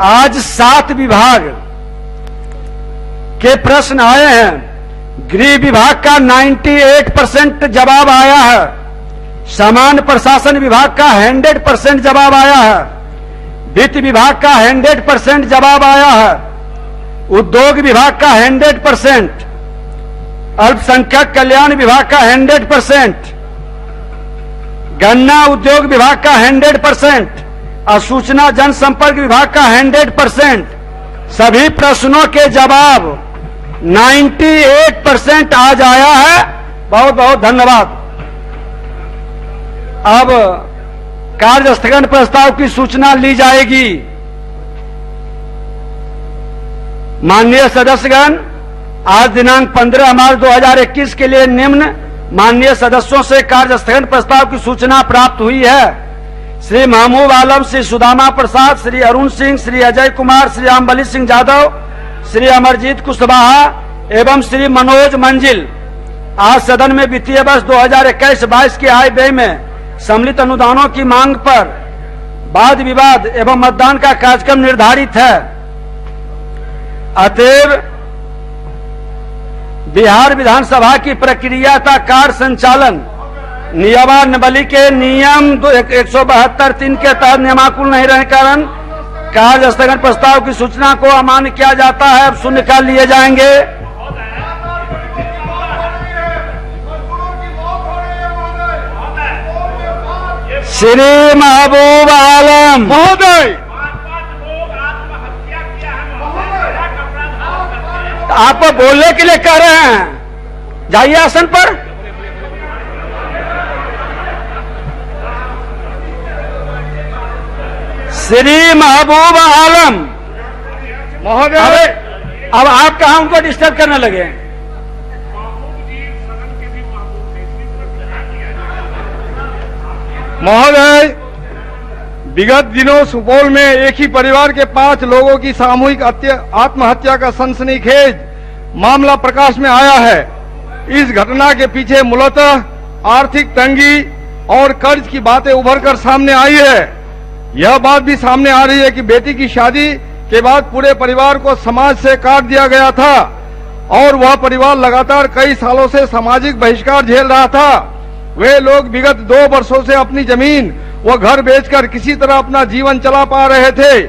आज 7 विभाग के प्रश्न आए हैं। गृह विभाग का 98% जवाब आया है। सामान्य प्रशासन विभाग का 100% जवाब आया है। वित्त विभाग का 100% जवाब आया है। उद्योग विभाग का 100%, अल्पसंख्यक कल्याण विभाग का 100%, गन्ना उद्योग विभाग का 100%, और सूचना जनसंपर्क विभाग का 100%। सभी प्रश्नों के जवाब 98% आज आया है। बहुत बहुत धन्यवाद। अब कार्य स्थगन प्रस्ताव की सूचना ली जाएगी। माननीय सदस्यगण, आज दिनांक 15 मार्च 2021 के लिए निम्न माननीय सदस्यों से कार्य स्थगन प्रस्ताव की सूचना प्राप्त हुई है। श्री महमूद आलम, श्री सुदामा प्रसाद, श्री अरुण सिंह, श्री अजय कुमार, श्री आमबली सिंह यादव, श्री अमरजीत कुशवाहा एवं श्री मनोज मंजिल आज सदन में वित्तीय वर्ष 2021-22 के आय व्यय में सम्मिलित अनुदानों की मांग पर वाद विवाद एवं मतदान का कार्यक्रम निर्धारित है। अतएव बिहार विधानसभा की प्रक्रिया का कार्य संचालन नियमावली के नियम 172(3) के तहत नियमानुकूल नहीं रहने के कारण कार्य स्थगन प्रस्ताव की सूचना को अमान्य किया जाता है। अब शून्यकाल लिए जाएंगे। श्री महबूब आलम महोदय, आप बोलने के लिए कह रहे हैं, जाइए आसन पर। श्री महबूब आलम महोदय, अब आप कहां उनको डिस्टर्ब करने लगे? महोदय, विगत दिनों सुपौल में एक ही परिवार के 5 लोगों की सामूहिक आत्महत्या का सनसनीखेज मामला प्रकाश में आया है। इस घटना के पीछे मूलतः आर्थिक तंगी और कर्ज की बातें उभरकर सामने आई है। यह बात भी सामने आ रही है कि बेटी की शादी के बाद पूरे परिवार को समाज से काट दिया गया था और वह परिवार लगातार कई सालों से सामाजिक बहिष्कार झेल रहा था। वे लोग विगत 2 वर्षों से अपनी जमीन व घर बेचकर किसी तरह अपना जीवन चला पा रहे थे।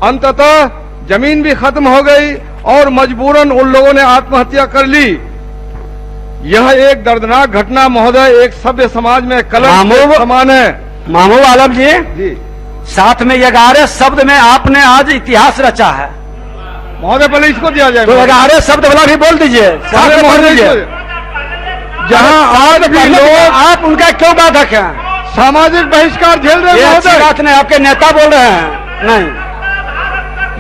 अंततः जमीन भी खत्म हो गई और मजबूरन उन लोगों ने आत्महत्या कर ली। यह एक दर्दनाक घटना महोदय एक सभ्य समाज में कलंक के समान है। महमूद आलम जी, साथ में 11 शब्द में आपने आज इतिहास रचा है। महोदय पहले इसको दिया जाए, तो 11 शब्द वाला भी बोल दीजिए। जहां आज भी लोग, आप उनका क्यों बाधक हैं? सामाजिक बहिष्कार झेल रहे हैं। अच्छी बात नहीं, आपके नेता बोल रहे हैं। नहीं,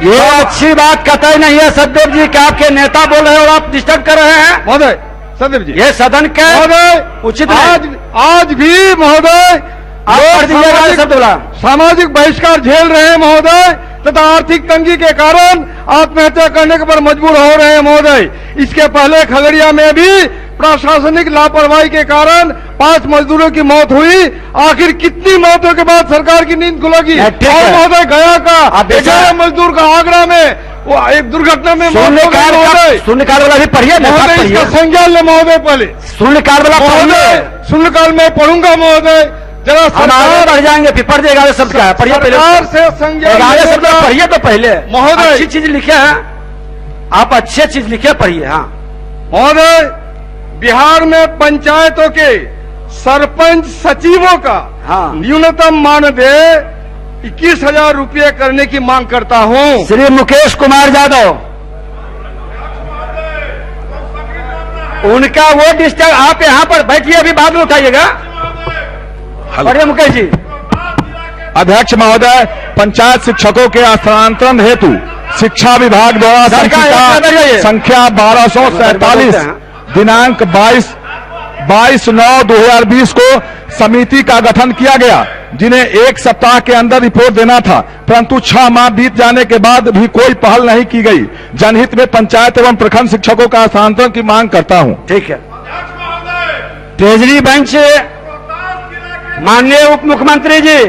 ये अच्छी बात कतई नहीं है सददेव जी कि आपके नेता बोल रहे हैं और आप डिस्टर्ब कर रहे हैं। महोदय सददेव जी, ये सदन के उचित आज भी महोदय सामाजिक बहिष्कार झेल रहे हैं महोदय, तथा आर्थिक तंगी के कारण आत्महत्या करने पर मजबूर हो रहे हैं महोदय। इसके पहले खगड़िया में भी प्रशासनिक लापरवाही के कारण 5 मजदूरों की मौत हुई। आखिर कितनी मौतों के बाद सरकार की नींद खुलेगी? और महोदय गया का 11 मजदूर का आगरा में वो एक दुर्घटना में शून्यकाल वाला भी पढ़िए महोदय, इसका संज्ञान ले महोदय। पहले शून्यकाल वाला महोदय, शून्यकाल में पढ़ूंगा महोदय। जरा सरकार बढ़ जाएंगे, फिर पढ़ 11 शब्द का पढ़िए पहले। 11 शब्द पढ़िए तो पहले महोदय। अच्छी चीज लिखे हैं आप, अच्छी चीज लिखे पढ़िए। हाँ महोदय, बिहार में पंचायतों के सरपंच सचिवों का न्यूनतम मानदेय 21,000 रुपये करने की मांग करता हूं। श्री मुकेश कुमार यादव, उनका वो डिस्टर्ब, आप यहाँ पर बैठिए, अभी बाद में उठाइएगा। बढ़िया मुकेश जी। अध्यक्ष महोदय, पंचायत शिक्षकों के स्थानांतरण हेतु शिक्षा विभाग द्वारा संख्या 1247 दिनांक 22/9/2020 को समिति का गठन किया गया। जिन्हें 1 सप्ताह के अंदर रिपोर्ट देना था, परंतु 6 माह बीत जाने के बाद भी कोई पहल नहीं की गई। जनहित में पंचायत एवं प्रखंड शिक्षकों का स्थानांतरण की मांग करता हूं। ठीक है। ट्रेजरी बेंच, माननीय उप मुख्यमंत्री जी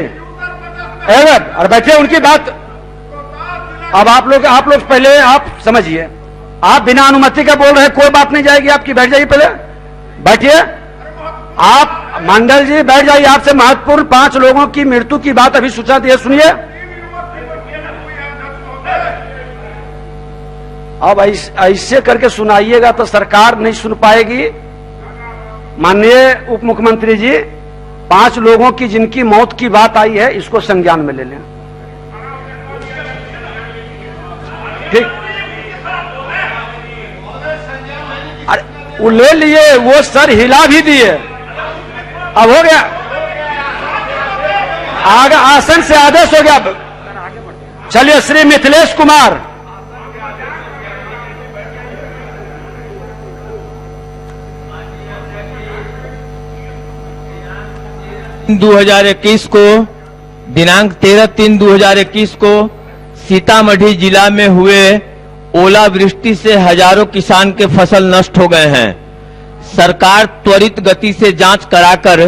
और बैठे, उनकी बात अब आप लोग पहले आप समझिए, आप बिना अनुमति का बोल रहे हैं, कोई बात नहीं जाएगी आपकी, बैठ जाइए, पहले बैठिए। आप मंडल जी बैठ जाइए, आपसे महत्वपूर्ण 5 लोगों की मृत्यु की बात अभी सूचना दी है, सुनिए। अब ऐसे करके सुनाइएगा तो सरकार नहीं सुन पाएगी। माननीय उप मुख्यमंत्री जी, 5 लोगों की जिनकी मौत की बात आई है, इसको संज्ञान में ले लें। ठीक, अरे वो ले लिए, वो सर हिला भी दिए, अब हो गया, आगे आसन से आदेश हो गया। चलिए, श्री मिथिलेश कुमार। दिन 2021 को, दिनांक 13/3/2021 को सीतामढ़ी जिला में हुए ओलावृष्टि से हजारों किसान के फसल नष्ट हो गए हैं। सरकार त्वरित गति से जांच कराकर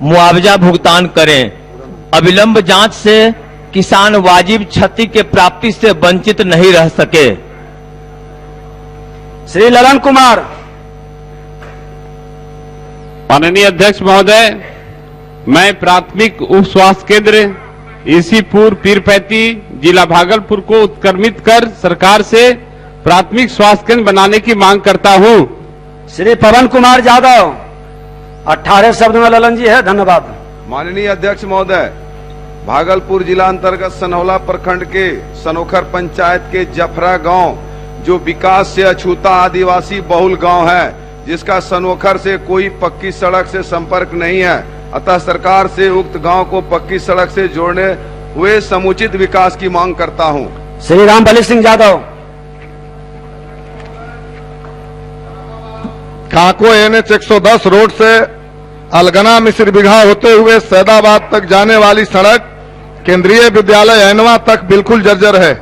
मुआवजा भुगतान करें। अविलंब जांच से किसान वाजिब क्षति के प्राप्ति से वंचित नहीं रह सके। श्री ललन कुमार। माननीय अध्यक्ष महोदय, मैं प्राथमिक उप स्वास्थ्य केंद्र ईसीपुर पीरपैती जिला भागलपुर को उत्क्रमित कर सरकार से प्राथमिक स्वास्थ्य केंद्र बनाने की मांग करता हूं। श्री पवन कुमार यादव। 18 शब्द में ललन जी है, धन्यवाद। माननीय अध्यक्ष महोदय, भागलपुर जिला अंतर्गत सनहौला प्रखंड के सनोखर पंचायत के जफरा गांव, जो विकास से अछूता आदिवासी बहुल गांव है, जिसका सनोखर से कोई पक्की सड़क से संपर्क नहीं है, अतः सरकार से उक्त गांव को पक्की सड़क से जोड़ने हुए समुचित विकास की मांग करता हूं। श्री रामबली सिंह यादव। काको NH 110 रोड से अलगना मिश्र बिघा होते हुए सैदाबाद तक जाने वाली सड़क केंद्रीय विद्यालय ऐनवा तक बिल्कुल जर्जर है।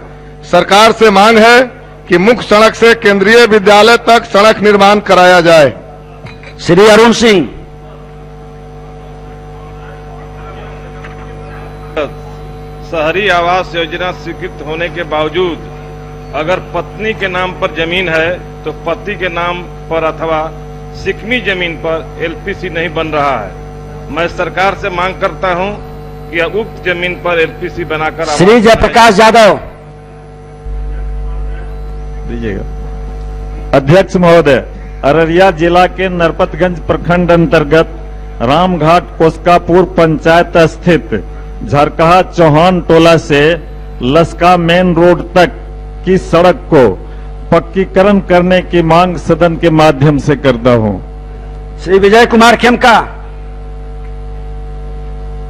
सरकार से मांग है कि मुख्य सड़क से केंद्रीय विद्यालय तक सड़क निर्माण कराया जाए। श्री अरुण सिंह। शहरी आवास योजना स्वीकृत होने के बावजूद अगर पत्नी के नाम पर जमीन है तो पति के नाम पर अथवा सिकमी जमीन पर LPC नहीं बन रहा है। मैं सरकार से मांग करता हूं कि उक्त जमीन पर LPC बनाकर। श्री जयप्रकाश यादव। दीजिएगा। अध्यक्ष महोदय, अररिया जिला के नरपतगंज प्रखंड अंतर्गत रामघाट कोसकापुर पंचायत स्थित झरकहा चौहान टोला से लस्का मेन रोड तक की सड़क को पक्कीकरण करने की मांग सदन के माध्यम से करता हूं। श्री विजय कुमार खेमका।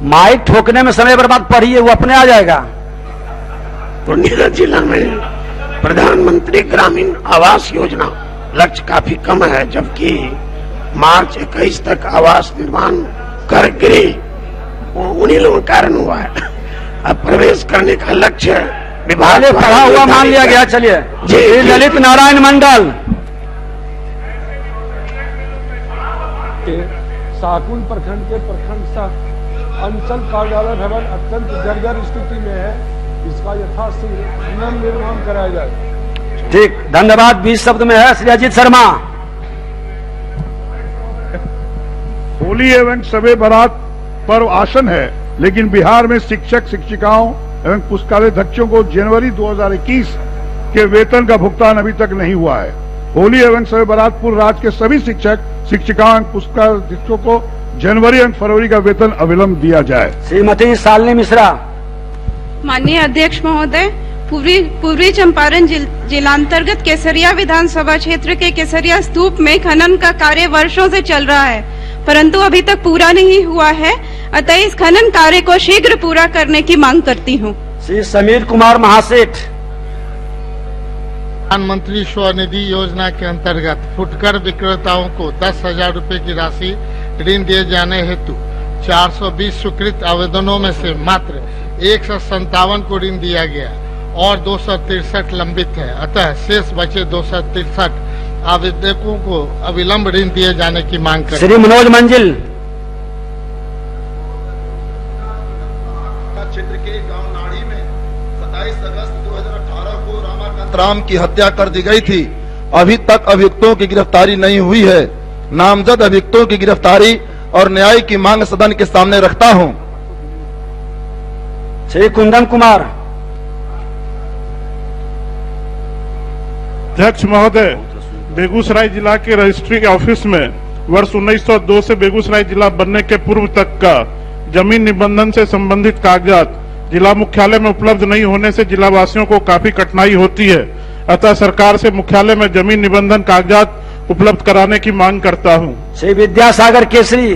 माइक ठोकने में समय बर्बाद पढ़िए, वो अपने आ जाएगा। पूर्णिया जिला में प्रधानमंत्री ग्रामीण आवास योजना लक्ष्य काफी कम है, जबकि मार्च 21 तक आवास निर्माण कर गिरे उन्हीं लोगों के कारण हुआ है। अब प्रवेश करने का लक्ष्य विभाग पढ़ा हुआ मान लिया गया। चलिए, श्री ललित नारायण मंडल। साकुल प्रखंड के प्रखंड अंचल कार्यालय भवन अत्यंत जर्जर स्थिति में है, इसका यथाशीघ्र निर्माण कराया जाए। ठीक, धन्यवाद। 20 शब्द में है श्री अजीत शर्मा। होली एवं शबे बारात पर्व आसन है, लेकिन बिहार में शिक्षक शिक्षिकाओं एवं पुस्तकालयाध्यक्षों को जनवरी 2021 के वेतन का भुगतान अभी तक नहीं हुआ है। होली एवं शबे बारात पूर्व राज्य के सभी शिक्षक शिक्षिकाओं एवं पुस्तकालयाध्यक्षों को जनवरी एवं फरवरी का वेतन अविलंब दिया जाए। श्रीमती शालिनी मिश्रा। माननीय अध्यक्ष महोदय, पूर्वी चंपारण जिलांतर्गत केसरिया विधानसभा क्षेत्र के केसरिया स्तूप में खनन का कार्य वर्षों से चल रहा है, परंतु अभी तक पूरा नहीं हुआ है, अतः इस खनन कार्य को शीघ्र पूरा करने की मांग करती हूँ। श्री समीर कुमार महासेठ। प्रधानमंत्री स्वनिधि योजना के अंतर्गत फुटकर विक्रेताओं को 10,000 रुपए की राशि ऋण दिए जाने हेतु 420 स्वीकृत आवेदनों में से मात्र 157 को ऋण दिया गया और 263 लंबित है। अतः शेष बचे 263 आवेदकों को अविलंब ऋण दिए जाने की मांग कर श्री मनोज मंजिल। क्षेत्र के गांव नाड़ी में 27 अगस्त 2018 को रामाकांत राम की हत्या कर दी गई थी। अभी तक अभियुक्तों की गिरफ्तारी नहीं हुई है। नामजद अभियुक्तों की गिरफ्तारी और न्याय की मांग सदन के सामने रखता हूं। श्री कुंदन कुमार। अध्यक्ष महोदय, बेगूसराय जिला के रजिस्ट्री ऑफिस में वर्ष 1902 से बेगूसराय जिला बनने के पूर्व तक का जमीन निबंधन से संबंधित कागजात जिला मुख्यालय में उपलब्ध नहीं होने से जिलावासियों को काफी कठिनाई होती है। अतः सरकार से मुख्यालय में जमीन निबंधन कागजात उपलब्ध कराने की मांग करता हूं। श्री विद्यासागर केसरी।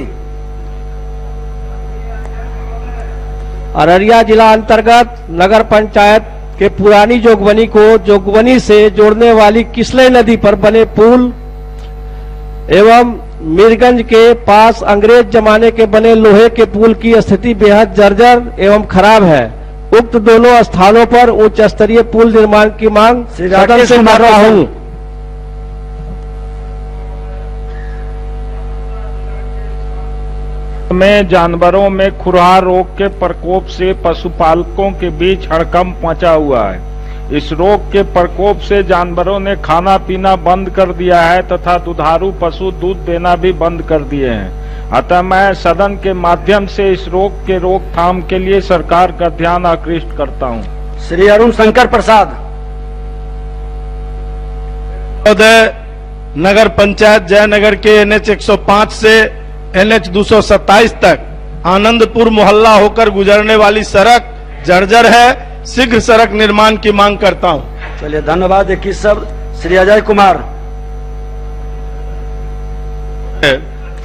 अररिया जिला अंतर्गत नगर पंचायत के पुरानी जोगबनी को जोगबनी से जोड़ने वाली किसले नदी पर बने पुल एवं मीरगंज के पास अंग्रेज जमाने के बने लोहे के पुल की स्थिति बेहद जर्जर एवं खराब है। उक्त दोनों स्थानों पर उच्च स्तरीय पुल निर्माण की मांग सदन से कर रहा हूं। में जानवरों में खुरहा रोग के प्रकोप से पशुपालकों के बीच हड़कंप मचा हुआ है। इस रोग के प्रकोप से जानवरों ने खाना पीना बंद कर दिया है तथा दुधारू पशु दूध देना भी बंद कर दिए हैं। अतः मैं सदन के माध्यम से इस रोग के रोकथाम के लिए सरकार का ध्यान आकृष्ट करता हूं। श्री अरुण शंकर प्रसाद। महोदय, नगर पंचायत जयनगर के NH 105 से NH 227 तक आनंदपुर मोहल्ला होकर गुजरने वाली सड़क जर्जर है। शीघ्र सड़क निर्माण की मांग करता हूं। चलिए, धन्यवाद। एक शब्द श्री अजय कुमार।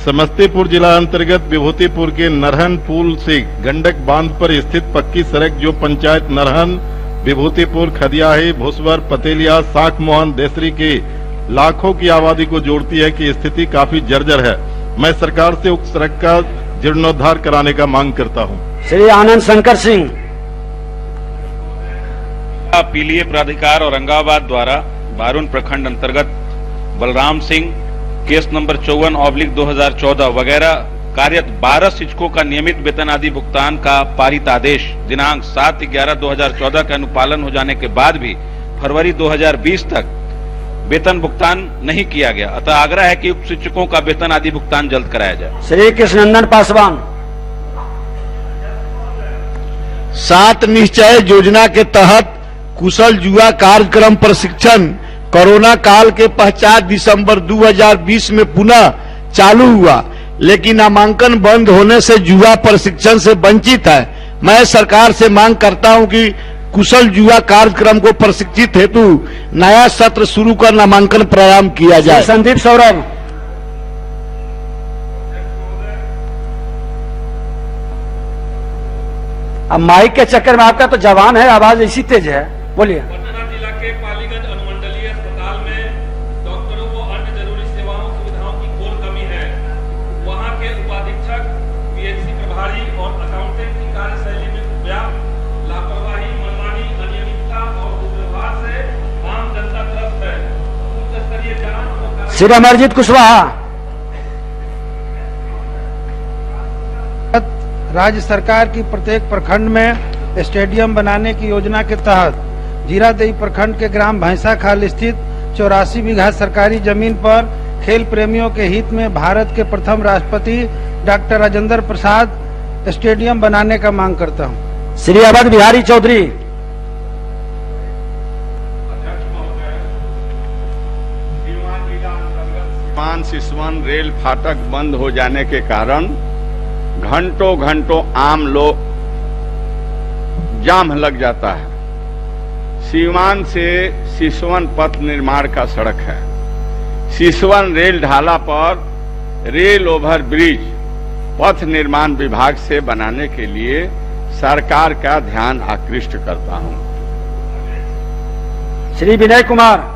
समस्तीपुर जिला अंतर्गत विभूतिपुर के नरहन पुल से गंडक बांध पर स्थित पक्की सड़क जो पंचायत नरहन, विभूतिपुर, खदियाही, भुसवर, पतेलिया, साख मोहन, देसरी के लाखों की आबादी को जोड़ती है कि स्थिति काफी जर्जर है। मैं सरकार से उक्त सड़क का जीर्णोद्धार कराने का मांग करता हूं। श्री आनंद शंकर सिंह। पीलीय प्राधिकार औरंगाबाद द्वारा बारून प्रखंड अंतर्गत बलराम सिंह केस नंबर 54/2014 वगैरह कार्यरत 12 शिक्षकों का नियमित वेतन आदि भुगतान का पारित आदेश दिनांक 7/11/2014 के अनुपालन हो जाने के बाद भी फरवरी 2020 तक वेतन भुगतान नहीं किया गया। अतः आग्रह है कि उप शिक्षकों का वेतन आदि भुगतान जल्द कराया जाए। श्री कृष्णनंदन पासवान। 7 निश्चय योजना के तहत कुशल युवा कार्यक्रम प्रशिक्षण कोरोना काल के पश्चात दिसंबर 2020 में पुनः चालू हुआ, लेकिन नामांकन बंद होने से युवा प्रशिक्षण से वंचित है। मैं सरकार से मांग करता हूं कि कुशल युवा कार्यक्रम को प्रशिक्षित हेतु नया सत्र शुरू कर नामांकन प्रारंभ किया जाए। संदीप सौरभ। अब माइक के चक्कर में आपका तो जवान है, आवाज इसी तेज है, बोलिए। पटना जिला के पालीगंज अनुमंडलीय अस्पताल में डॉक्टरों को अन्य जरूरी सेवाओं सुविधाओं की घोर कमी है। वहां के उपाधीक्षक, PHC प्रभारी और अकाउंटेंट की कार्यशैली में व्याप्त लापरवाही, मनमानी, अनियमितता और दुर्व्यवहार से आम जनता त्रस्त है। उच्च स्तरीय जांच। श्री अमरजीत कुशवाहा। राज्य सरकार की प्रत्येक प्रखंड में स्टेडियम बनाने की योजना के तहत जीरादेई प्रखंड के ग्राम भैंसाखाल स्थित 84 बीघा सरकारी जमीन पर खेल प्रेमियों के हित में भारत के प्रथम राष्ट्रपति डॉक्टर राजेंद्र प्रसाद स्टेडियम बनाने का मांग करता हूं। श्री अवध बिहारी चौधरी। सिसवन रेल फाटक बंद हो जाने के कारण घंटों आम लोग जाम लग जाता है। सीवान से सिसवन पथ निर्माण का सड़क है। सिसवन रेल ढाला पर रेल ओवर ब्रिज पथ निर्माण विभाग से बनाने के लिए सरकार का ध्यान आकृष्ट करता हूं। श्री विनय कुमार।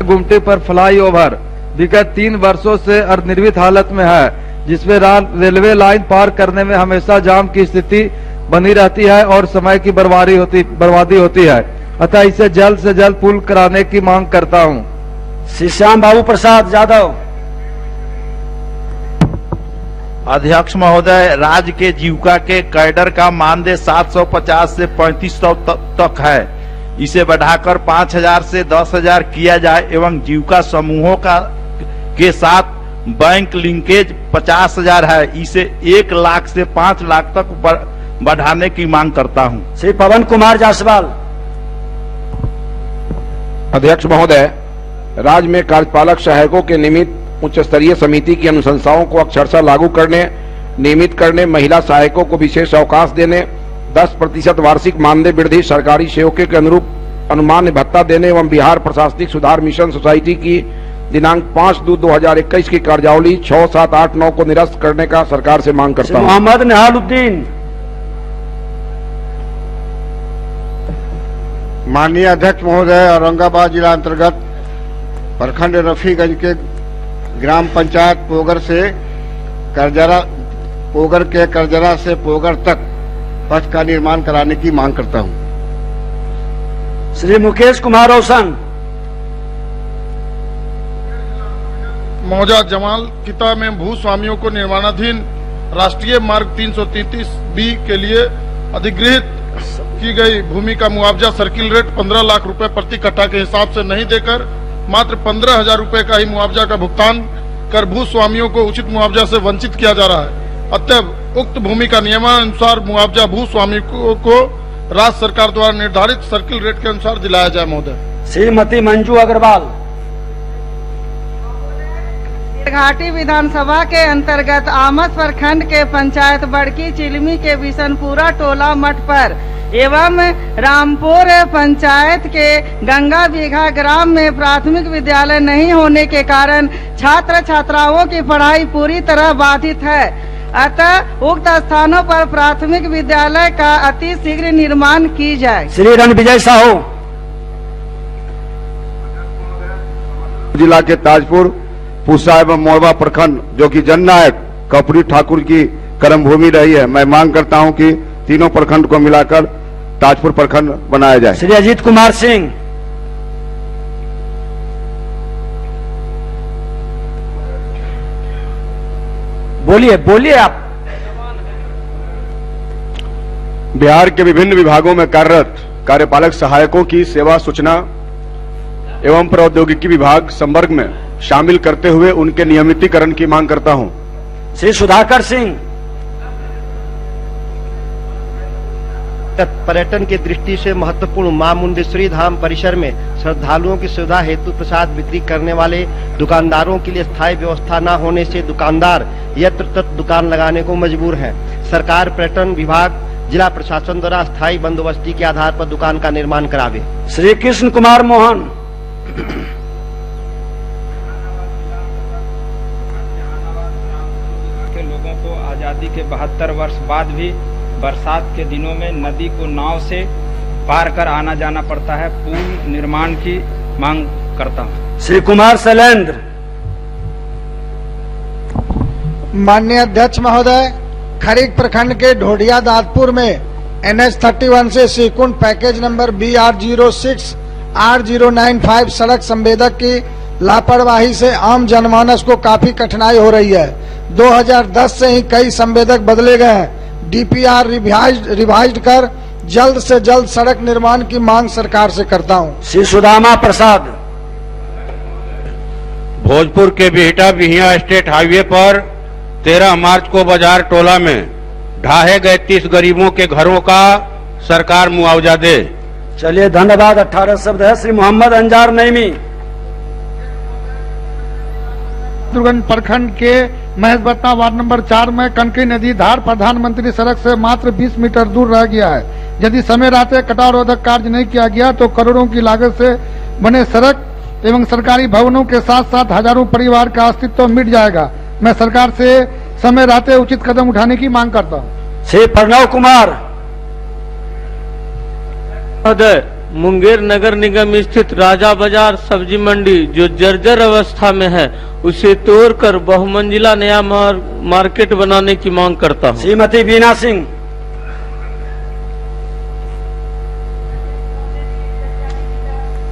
गुमटी पर फ्लाईओवर विगत 3 वर्षों से अर्धनिर्मित हालत में है, जिसमें रेलवे लाइन पार करने में हमेशा जाम की स्थिति बनी रहती है और समय की बर्बादी होती है। अतः इसे जल्द से जल्द पुल कराने की मांग करता हूं। श्री श्याम बाबू प्रसाद यादव। अध्यक्ष महोदय, राज्य के जीविका के कैडर का मानदेय 750 से 3500 तक है। इसे बढ़ाकर 5000 से 10,000 किया जाए एवं जीविका समूहों के साथ बैंक लिंकेज 50,000 है। इसे 1 लाख से 5 लाख तक बढ़ाने की मांग करता हूं। श्री पवन कुमार जायसवाल। अध्यक्ष महोदय, राज्य में कार्यपालक सहायकों के निमित्त उच्च स्तरीय समिति की अनुशंसाओं को अक्षरशः लागू करने, नियमित करने, महिला सहायकों को विशेष अवकाश देने, 10% वार्षिक मानदेय वृद्धि, सरकारी सेवकों के अनुरूप अनुमान भत्ता देने एवं बिहार प्रशासनिक सुधार मिशन सोसाइटी की दिनांक 5/2/2021 की कार्यावली 6, 7, 8, 9 को निरस्त करने का सरकार से मांग करता हूं। मोहम्मद निहालुद्दीन। माननीय अध्यक्ष महोदय, औरंगाबाद जिला अंतर्गत प्रखंड रफीगंज के ग्राम पंचायत पोगर के करजरा से पोगर तक पथ का निर्माण कराने की मांग करता हूं। श्री मुकेश कुमार रोशन। मौजा जमाल किता में भूस्वामियों को निर्माणाधीन राष्ट्रीय मार्ग 333B के लिए अधिगृहित की गई भूमि का मुआवजा सर्किल रेट 15 लाख रुपए प्रति कट्ठा के हिसाब से नहीं देकर मात्र 15,000 रुपए का ही मुआवजा का भुगतान कर भूस्वामियों को उचित मुआवजा से वंचित किया जा रहा है। अतः उक्त भूमि का नियमानुसार मुआवजा भूस्वामी को राज्य सरकार द्वारा निर्धारित सर्किल रेट के अनुसार दिलाया जाए। महोदय। श्रीमती मंजू अग्रवाल। घाटी विधानसभा के अंतर्गत आमस प्रखंड के पंचायत बड़की चिलमी के बिशनपुरा टोला मठ पर एवं रामपुर पंचायत के गंगा बीघा ग्राम में प्राथमिक विद्यालय नहीं होने के कारण छात्र छात्राओं की पढ़ाई पूरी तरह बाधित है। अतः उक्त स्थानों पर प्राथमिक विद्यालय का अति शीघ्र निर्माण की जाए। श्री रणविजय साहू। जिला के ताजपुर, पूसा एवं मोरबा प्रखंड जो कि जननायक कर्पूरी ठाकुर की कर्म भूमि रही है, मैं मांग करता हूं कि तीनों प्रखंड को मिलाकर ताजपुर प्रखंड बनाया जाए। श्री अजीत कुमार सिंह। बोलिए आप। बिहार के विभिन्न विभागों में कार्यरत कार्यपालक सहायकों की सेवा सूचना एवं प्रौद्योगिकी विभाग संवर्ग में शामिल करते हुए उनके नियमितीकरण की मांग करता हूं। श्री सुधाकर सिंह। पर्यटन की दृष्टि से महत्वपूर्ण मां मुंडेश्वरी धाम परिसर में श्रद्धालुओं की सुविधा हेतु प्रसाद बिक्री करने वाले दुकानदारों के लिए स्थायी व्यवस्था न होने से दुकानदार यत्र तत्र दुकान लगाने को मजबूर हैं। सरकार पर्यटन विभाग जिला प्रशासन द्वारा स्थायी बंदोबस्ती के आधार पर दुकान का निर्माण करावे। श्री कृष्ण कुमार मोहन। के लोगों को आजादी के 72 वर्ष बाद भी बरसात के दिनों में नदी को नाव से पार कर आना जाना पड़ता है। पुल निर्माण की मांग करता हूं। श्री कुमार शैलेंद्र। माननीय अध्यक्ष महोदय, खरीक प्रखंड के ढोडिया दादपुर में NH31 से सीकुंड पैकेज नंबर BR06 R095 सड़क संवेदक की लापरवाही से आम जनमानस को काफी कठिनाई हो रही है। 2010 से ही कई संवेदक बदले गए हैं। DPR रिवाइज्ड कर जल्द से जल्द सड़क निर्माण की मांग सरकार से करता हूं। श्री सुदामा प्रसाद। भोजपुर के बिहटा बिहिया स्टेट हाईवे पर 13 मार्च को बाजार टोला में ढाहे गए 30 गरीबों के घरों का सरकार मुआवजा दे। चलिए धन्यवाद। 18 शब्द है। श्री मोहम्मद अंजार नईमी। दुर्गंज प्रखंड के महेशबत्ता वार्ड नंबर 4 में कनकी नदी धार प्रधानमंत्री सड़क से मात्र 20 मीटर दूर रह गया है। यदि समय रहते कटाव रोधक कार्य नहीं किया गया तो करोड़ों की लागत से बने सड़क एवं सरकारी भवनों के साथ साथ हजारों परिवार का अस्तित्व मिट जाएगा। मैं सरकार से समय रहते उचित कदम उठाने की मांग करता हूँ। श्री प्रणव कुमार। मुंगेर नगर निगम स्थित राजा बाजार सब्जी मंडी जो जर्जर अवस्था में है उसे तोड़कर बहुमंजिला नया मार्केट बनाने की मांग करता हूँ। श्रीमती बीना सिंह।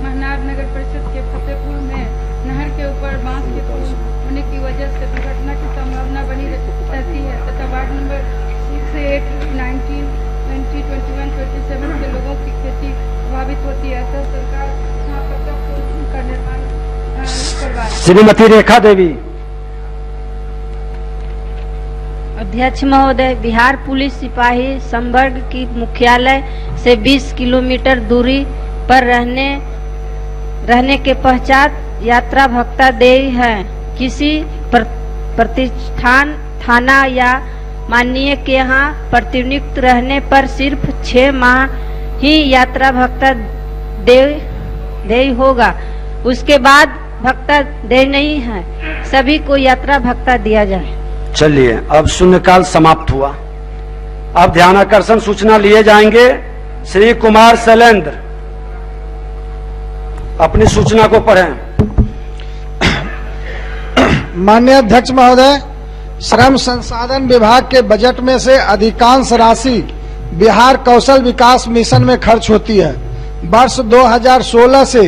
महनार नगर परिषद के फतेहपुर में नहर के ऊपर बांस के पुल होने की वजह से दुर्घटना की संभावना बनी रहती है तथा वार्ड नंबर 6, 8, 19, 20, 21, 27 के लोगों की खेती प्रभावित होती है। तो सरकार यहाँ पक्का पुल का निर्माण करवाए। श्रीमती रेखा देवी। अध्यक्ष महोदय, बिहार पुलिस सिपाही संवर्ग की मुख्यालय से 20 किलोमीटर दूरी पर रहने के पश्चात यात्रा भत्ता देय है। किसी प्रतिष्ठान, थाना या माननीय के यहाँ प्रतिनियुक्त रहने पर सिर्फ 6 माह ही यात्रा भत्ता देय होगा, उसके बाद भत्ता देय नहीं है। सभी को यात्रा भत्ता दिया जाए। चलिए, अब शून्यकाल समाप्त हुआ। अब ध्यानाकर्षण सूचना लिए जाएंगे। श्री कुमार शैलेंद्र अपनी सूचना को पढ़ें। माननीय अध्यक्ष महोदय, श्रम संसाधन विभाग के बजट में से अधिकांश राशि बिहार कौशल विकास मिशन में खर्च होती है। वर्ष 2016 से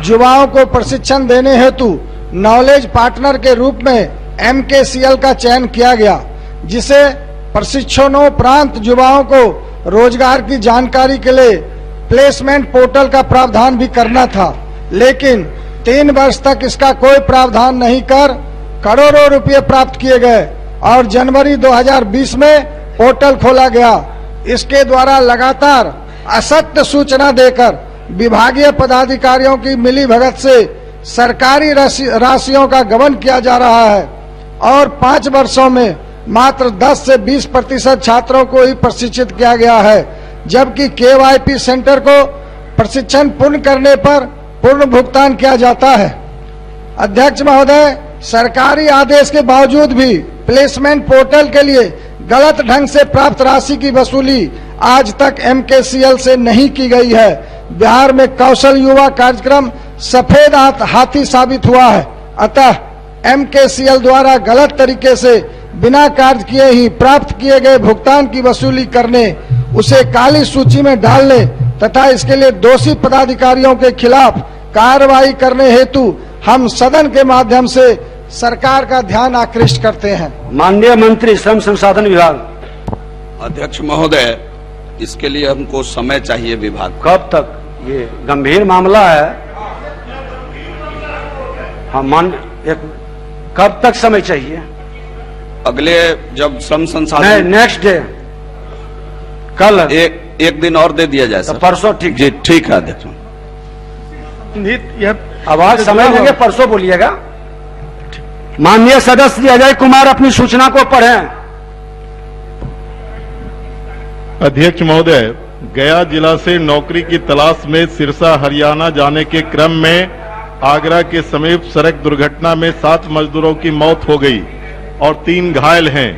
युवाओं को प्रशिक्षण देने हेतु नॉलेज पार्टनर के रूप में MKCL का चयन किया गया, जिसे प्रशिक्षणोपरांत युवाओं को रोजगार की जानकारी के लिए प्लेसमेंट पोर्टल का प्रावधान भी करना था, लेकिन 3 वर्ष तक इसका कोई प्रावधान नहीं कर करोड़ों रुपए प्राप्त किए गए और जनवरी 2020 में पोर्टल खोला गया। इसके द्वारा लगातार असत्य सूचना देकर विभागीय पदाधिकारियों की मिलीभगत से सरकारी राशियों का गबन किया जा रहा है और 5 वर्षों में मात्र 10 से 20% छात्रों को ही प्रशिक्षित किया गया है, जबकि KYP सेंटर को प्रशिक्षण पूर्ण करने पर पूर्ण भुगतान किया जाता है। अध्यक्ष महोदय, सरकारी आदेश के बावजूद भी प्लेसमेंट पोर्टल के लिए गलत ढंग से प्राप्त राशि की वसूली आज तक MKCL से नहीं की गई है। बिहार में कौशल युवा कार्यक्रम सफेद हाथी साबित हुआ है, अतः MKCL द्वारा गलत तरीके से बिना कार्य किए ही प्राप्त किए गए भुगतान की वसूली करने, उसे काली सूची में डालने तथा इसके लिए दोषी पदाधिकारियों के खिलाफ कार्रवाई करने हेतु हम सदन के माध्यम से सरकार का ध्यान आकृष्ट करते हैं। माननीय मंत्री श्रम संसाधन विभाग। अध्यक्ष महोदय, इसके लिए हमको समय चाहिए विभाग। कब तक? ये गंभीर मामला है। हम कब तक समय चाहिए? अगले जब श्रम संसाधन नेक्स्ट डे, कल एक दिन और दे दिया जाए सर। तो परसों ठीक जी, ठीक है अध्यक्ष। आवाज समय देंगे, परसों बोलिएगा। माननीय सदस्य अजय कुमार अपनी सूचना को पढ़ें। अध्यक्ष महोदय, गया जिला से नौकरी की तलाश में सिरसा हरियाणा जाने के क्रम में आगरा के समीप सड़क दुर्घटना में 7 मजदूरों की मौत हो गई और 3 घायल हैं।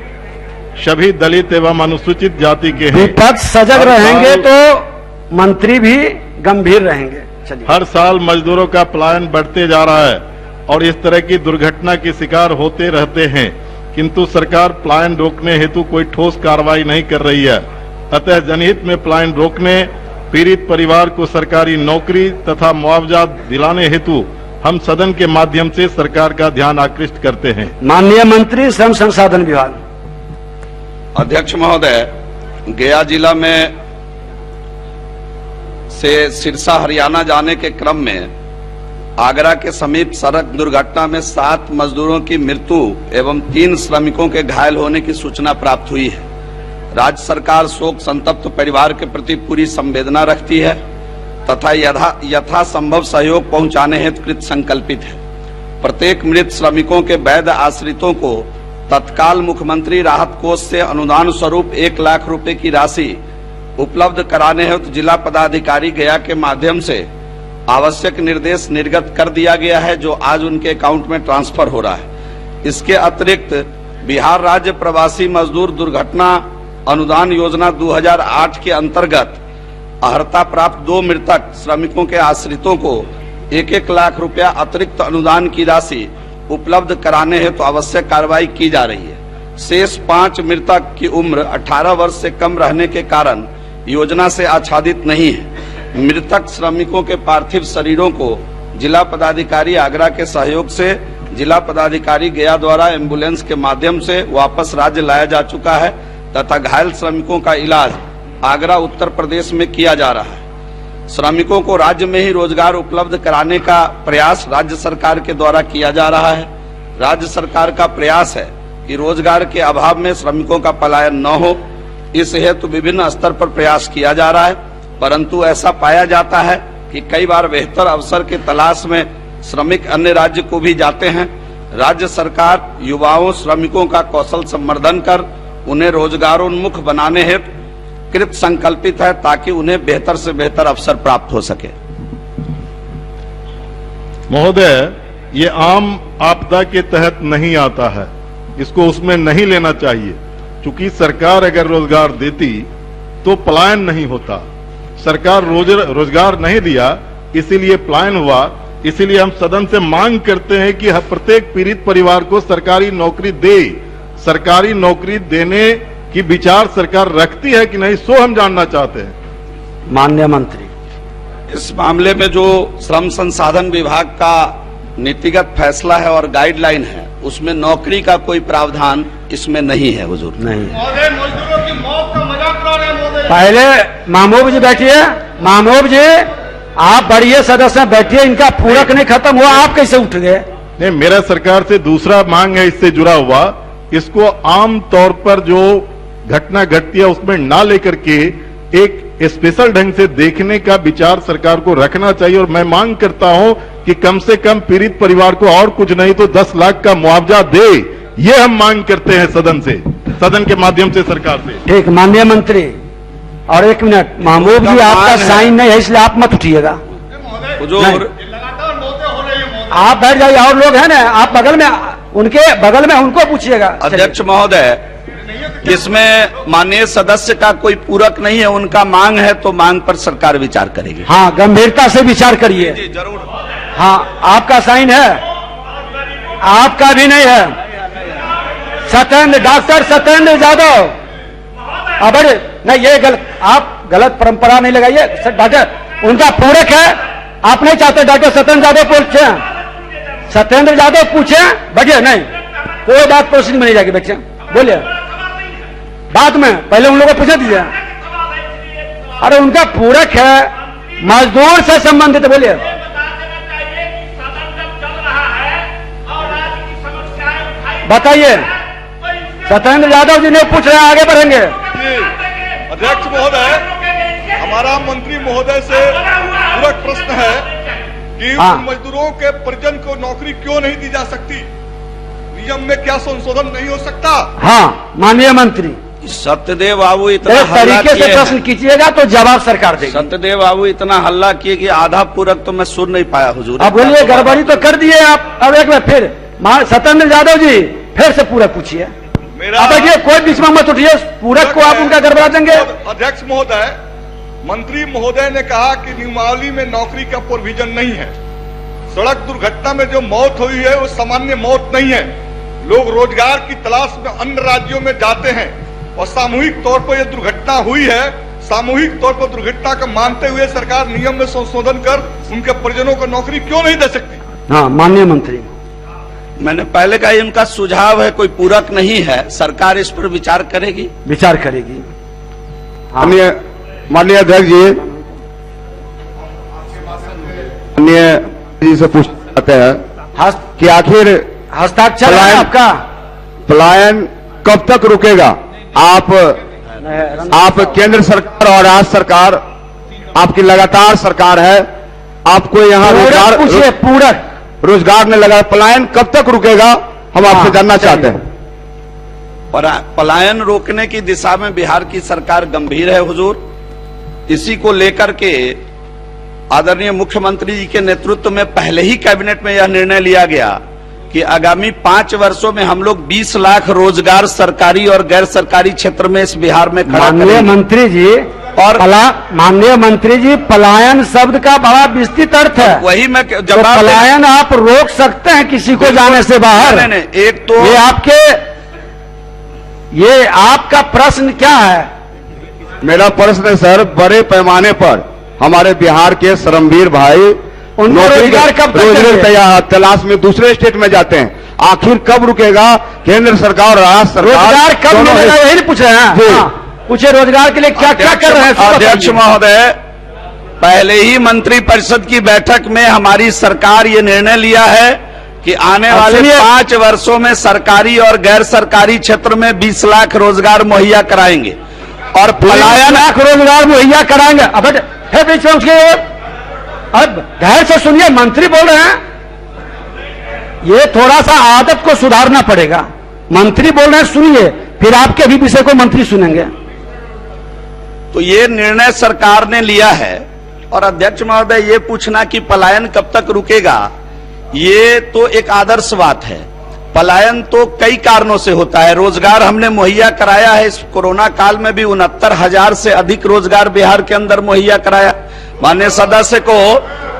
सभी दलित एवं अनुसूचित जाति के हैं। विपक्ष सजग रहेंगे तो मंत्री भी गंभीर रहेंगे। हर साल मजदूरों का पलायन बढ़ते जा रहा है और इस तरह की दुर्घटना के शिकार होते रहते हैं, किंतु सरकार पलायन रोकने हेतु कोई ठोस कार्रवाई नहीं कर रही है। अतः जनहित में पलायन रोकने, पीड़ित परिवार को सरकारी नौकरी तथा मुआवजा दिलाने हेतु हम सदन के माध्यम से सरकार का ध्यान आकृष्ट करते हैं। माननीय मंत्री श्रम संसाधन विभाग। अध्यक्ष महोदय, गया जिला में से सिरसा हरियाणा जाने के क्रम में आगरा के समीप सड़क दुर्घटना में 7 मजदूरों की मृत्यु एवं 3 श्रमिकों के घायल होने की सूचना प्राप्त हुई है। राज्य सरकार शोक संतप्त परिवार के प्रति पूरी संवेदना रखती है तथा यथासंभव सहयोग पहुंचाने हेतु कृत संकल्पित है। प्रत्येक मृत श्रमिकों के वैध आश्रितों को तत्काल मुख्यमंत्री राहत कोष से अनुदान स्वरूप 1 लाख रुपए की राशि उपलब्ध कराने हेतु जिला पदाधिकारी गया के माध्यम से आवश्यक निर्देश निर्गत कर दिया गया है, जो आज उनके अकाउंट में ट्रांसफर हो रहा है। इसके अतिरिक्त बिहार राज्य प्रवासी मजदूर दुर्घटना अनुदान योजना 2008 के अंतर्गत अर्हता प्राप्त 2 मृतक श्रमिकों के आश्रितों को 1-1 लाख रुपया अतिरिक्त अनुदान की राशि उपलब्ध कराने हेतु तो आवश्यक कार्रवाई की जा रही है। शेष 5 मृतक की उम्र 18 वर्ष से कम रहने के कारण योजना से आच्छादित नहीं है। मृतक श्रमिकों के पार्थिव शरीरों को जिला पदाधिकारी आगरा के सहयोग से जिला पदाधिकारी गया द्वारा एम्बुलेंस के माध्यम से वापस राज्य लाया जा चुका है तथा घायल श्रमिकों का इलाज आगरा उत्तर प्रदेश में किया जा रहा है। श्रमिकों को राज्य में ही रोजगार उपलब्ध कराने का प्रयास राज्य सरकार के द्वारा किया जा रहा है। राज्य सरकार का प्रयास है कि रोजगार के अभाव में श्रमिकों का पलायन न हो, इस हेतु विभिन्न स्तर पर प्रयास किया जा रहा है, परंतु ऐसा पाया जाता है कि कई बार बेहतर अवसर की तलाश में श्रमिक अन्य राज्य को भी जाते हैं। राज्य सरकार युवाओं श्रमिकों का कौशल संवर्धन कर उन्हें रोजगारोन्मुख बनाने हेतु कृत संकल्पित है ताकि उन्हें बेहतर से बेहतर अवसर प्राप्त हो सके। महोदय, ये आम आपदा के तहत नहीं आता है, इसको उसमें नहीं लेना चाहिए। चूंकि सरकार अगर रोजगार देती तो पलायन नहीं होता। सरकार रोजगार नहीं दिया, इसीलिए पलायन हुआ। इसीलिए हम सदन से मांग करते हैं कि प्रत्येक पीड़ित परिवार को सरकारी नौकरी दे। सरकारी नौकरी देने की विचार सरकार रखती है कि नहीं, सो हम जानना चाहते हैं। माननीय मंत्री, इस मामले में जो श्रम संसाधन विभाग का नीतिगत फैसला है और गाइडलाइन है, उसमें नौकरी का कोई प्रावधान इसमें नहीं है हुजूर। नहीं। मजदूरों की मौत का मजाक उड़ा रहे हैं। पहले महबूब जी बैठिए। महबूब जी आप बढ़िए सदस्य बैठिए, इनका पूरक नहीं खत्म हुआ, आप कैसे उठ गए? नहीं, मेरा सरकार से दूसरा मांग है इससे जुड़ा हुआ। इसको आम तौर पर जो घटना घटती है उसमें ना लेकर के एक स्पेशल ढंग से देखने का विचार सरकार को रखना चाहिए। और मैं मांग करता हूं कि कम से कम पीड़ित परिवार को और कुछ नहीं तो 10 लाख का मुआवजा दे। ये हम मांग करते हैं सदन के माध्यम से सरकार से। ठीक, माननीय मंत्री। और 1 मिनट, महबूब जी आपका साइन नहीं है इसलिए आप मत उठिएगा। आप बैठ जाइए, और लोग हैं ना, आप बगल में उनके बगल में उनको पूछिएगा। अध्यक्ष महोदय, इसमें माननीय सदस्य का कोई पूरक नहीं है, उनका मांग है तो मांग पर सरकार विचार करेगी। हाँ, गंभीरता से विचार करिए। जी जरूर। हाँ, आपका साइन है, आपका भी नहीं है। डॉक्टर सत्येंद्र यादव, अब नहीं, ये गलत, आप गलत परंपरा नहीं लगाइए। डॉक्टर उनका पूरक है, आप नहीं चाहते डॉक्टर सत्येंद्र यादव पूछे? सत्येंद्र यादव पूछे, बढ़िया। नहीं, कोई बात प्रोसीडिंग में नहीं जाएगी बच्चे, बोलिए बाद में, पहले उन लोगों को पूछे दीजिए। अरे उनका पूरक है, मजदूर से संबंधित, बोलिए। बताइए, सत्येंद्र यादव जी ने पूछ रहे हैं, आगे बढ़ेंगे। अध्यक्ष महोदय, हमारा मंत्री महोदय से पूरक प्रश्न है कि उन मजदूरों के परिजन को नौकरी क्यों नहीं दी जा सकती? नियम में क्या संशोधन नहीं हो सकता? हाँ, माननीय मंत्री। सत्यदेव बाबू इतना तरीके से प्रश्न कीजिएगा तो जवाब सरकार देगी। सत्यदेव बाबू इतना हल्ला किए कि आधा पूरक तो मैं सुन नहीं पाया हुजूर। अब बोलिए, गड़बड़ी तो कर दिए आप। अब एक बार फिर सत्येंद्र यादव जी फिर से पूरक पूछिए। अब ये कोई बीच में मत उठिए, पूरक को आप उनका गड़बड़ा देंगे। अध्यक्ष महोदय, मंत्री महोदय ने कहा कि नियमावली में नौकरी का प्रोविजन नहीं है। सड़क दुर्घटना में जो मौत हुई है वो सामान्य मौत नहीं है। लोग रोजगार की तलाश में अन्य राज्यों में जाते हैं और सामूहिक तौर पर यह दुर्घटना हुई है। सामूहिक तौर पर दुर्घटना का मानते हुए सरकार नियम में संशोधन कर उनके परिजनों को नौकरी क्यों नहीं दे सकती? हाँ, माननीय मंत्री, मैंने पहले कहा इनका सुझाव है, कोई पूरक नहीं है, सरकार इस पर विचार करेगी। विचार करेगी। माननीय अध्यक्ष जी, माननीय जी से पूछते हैं कि आखिर हस्ताक्षर है आपका, पलायन कब तक रुकेगा? आप केंद्र सरकार और राज्य सरकार, आपकी लगातार सरकार है, आपको यहाँ पूरक रोजगार ने लगा, पलायन कब तक रुकेगा? हम आपसे जानना चाहते हैं। पलायन रोकने की दिशा में बिहार की सरकार गंभीर है हुजूर। इसी को लेकर के आदरणीय मुख्यमंत्री जी के नेतृत्व में पहले ही कैबिनेट में यह निर्णय लिया गया कि आगामी 5 वर्षों में हम लोग 20 लाख रोजगार सरकारी और गैर सरकारी क्षेत्र में इस बिहार में खड़ा करेंगे। मंत्री जी, और माननीय मंत्री जी, पलायन शब्द का बड़ा विस्तृत अर्थ है। वही मैं तो पलायन आप रोक सकते हैं किसी को जाने से बाहर? नहीं, एक तो ये आपका प्रश्न क्या है? मेरा प्रश्न है सर, बड़े पैमाने पर हमारे बिहार के श्रमवीर भाई रोजगार कब तलाश में दूसरे स्टेट में जाते हैं, आखिर कब रुकेगा केंद्र सरकार और राज्य सरकार? रोजगार कब मिलेगा, यही नहीं पूछ रहे हैं? पूछे रोजगार के लिए क्या क्या कर रहे हैं? अध्यक्ष महोदय, पहले ही मंत्रिपरिषद की बैठक में हमारी सरकार ये निर्णय लिया है कि आने वाले 5 वर्षों में सरकारी और गैर सरकारी क्षेत्र में 20 लाख रोजगार मुहैया कराएंगे और पलायन लाख रोजगार मुहैया कराएंगे। अब गैर से सुनिए, मंत्री बोल रहे हैं, ये थोड़ा सा आदत को सुधारना पड़ेगा। मंत्री बोल रहे हैं, सुनिए, फिर आपके भी विषय को मंत्री सुनेंगे। तो ये निर्णय सरकार ने लिया है। और अध्यक्ष महोदय, ये पूछना कि पलायन कब तक रुकेगा, ये तो एक आदर्श बात है। पलायन तो कई कारणों से होता है। रोजगार हमने मुहैया कराया है, इस कोरोना काल में भी 69,000 से अधिक रोजगार बिहार के अंदर मुहैया कराया। माननीय सदस्य को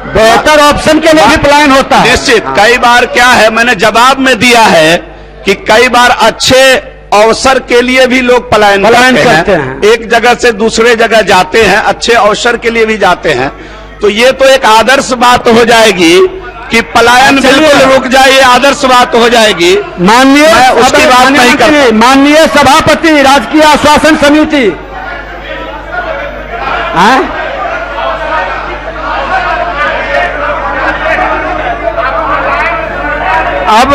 बेहतर ऑप्शन के लिए भी पलायन होता है। निश्चित, कई बार क्या है, मैंने जवाब में दिया है कि कई बार अच्छे अवसर के लिए भी लोग पलायन करते हैं। एक जगह से दूसरे जगह जाते हैं, अच्छे अवसर के लिए भी जाते हैं। तो ये तो एक आदर्श बात हो जाएगी कि पलायन बिल्कुल रुक जाए, ये आदर्श बात हो जाएगी। माननीय उसकी बात नहीं करता। माननीय सभापति राजकीय आश्वासन समिति, अब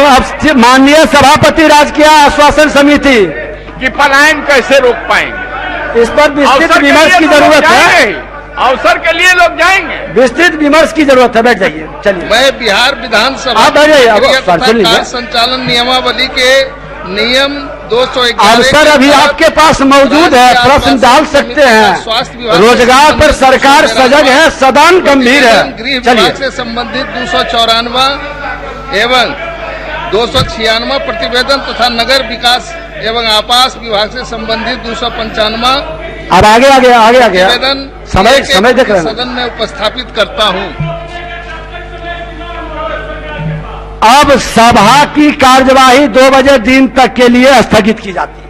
माननीय सभापति राजकीय आश्वासन समिति कि पलायन कैसे रोक पाएंगे, इस पर विस्तृत विमर्श की जरूरत है। अवसर के लिए लोग जाएंगे, विस्तृत विमर्श की जरूरत है। बैठ जाइए, चलिए। मैं बिहार विधानसभा कार्य संचालन नियमावली के नियम 211 अवसर अभी आपके पास मौजूद है, प्रश्न डाल सकते हैं। रोजगार पर सरकार सजग है, सदन गंभीर है। गृह विभाग से संबंधित 294 एवं 296 प्रतिवेदन तथा नगर विकास एवं आवास विभाग से संबंधित 295 अब आगे निवेदन समय देख रहे हैं, सदन में उपस्थापित करता हूं। अब सभा की कार्यवाही 2 बजे दिन तक के लिए स्थगित की जाती है।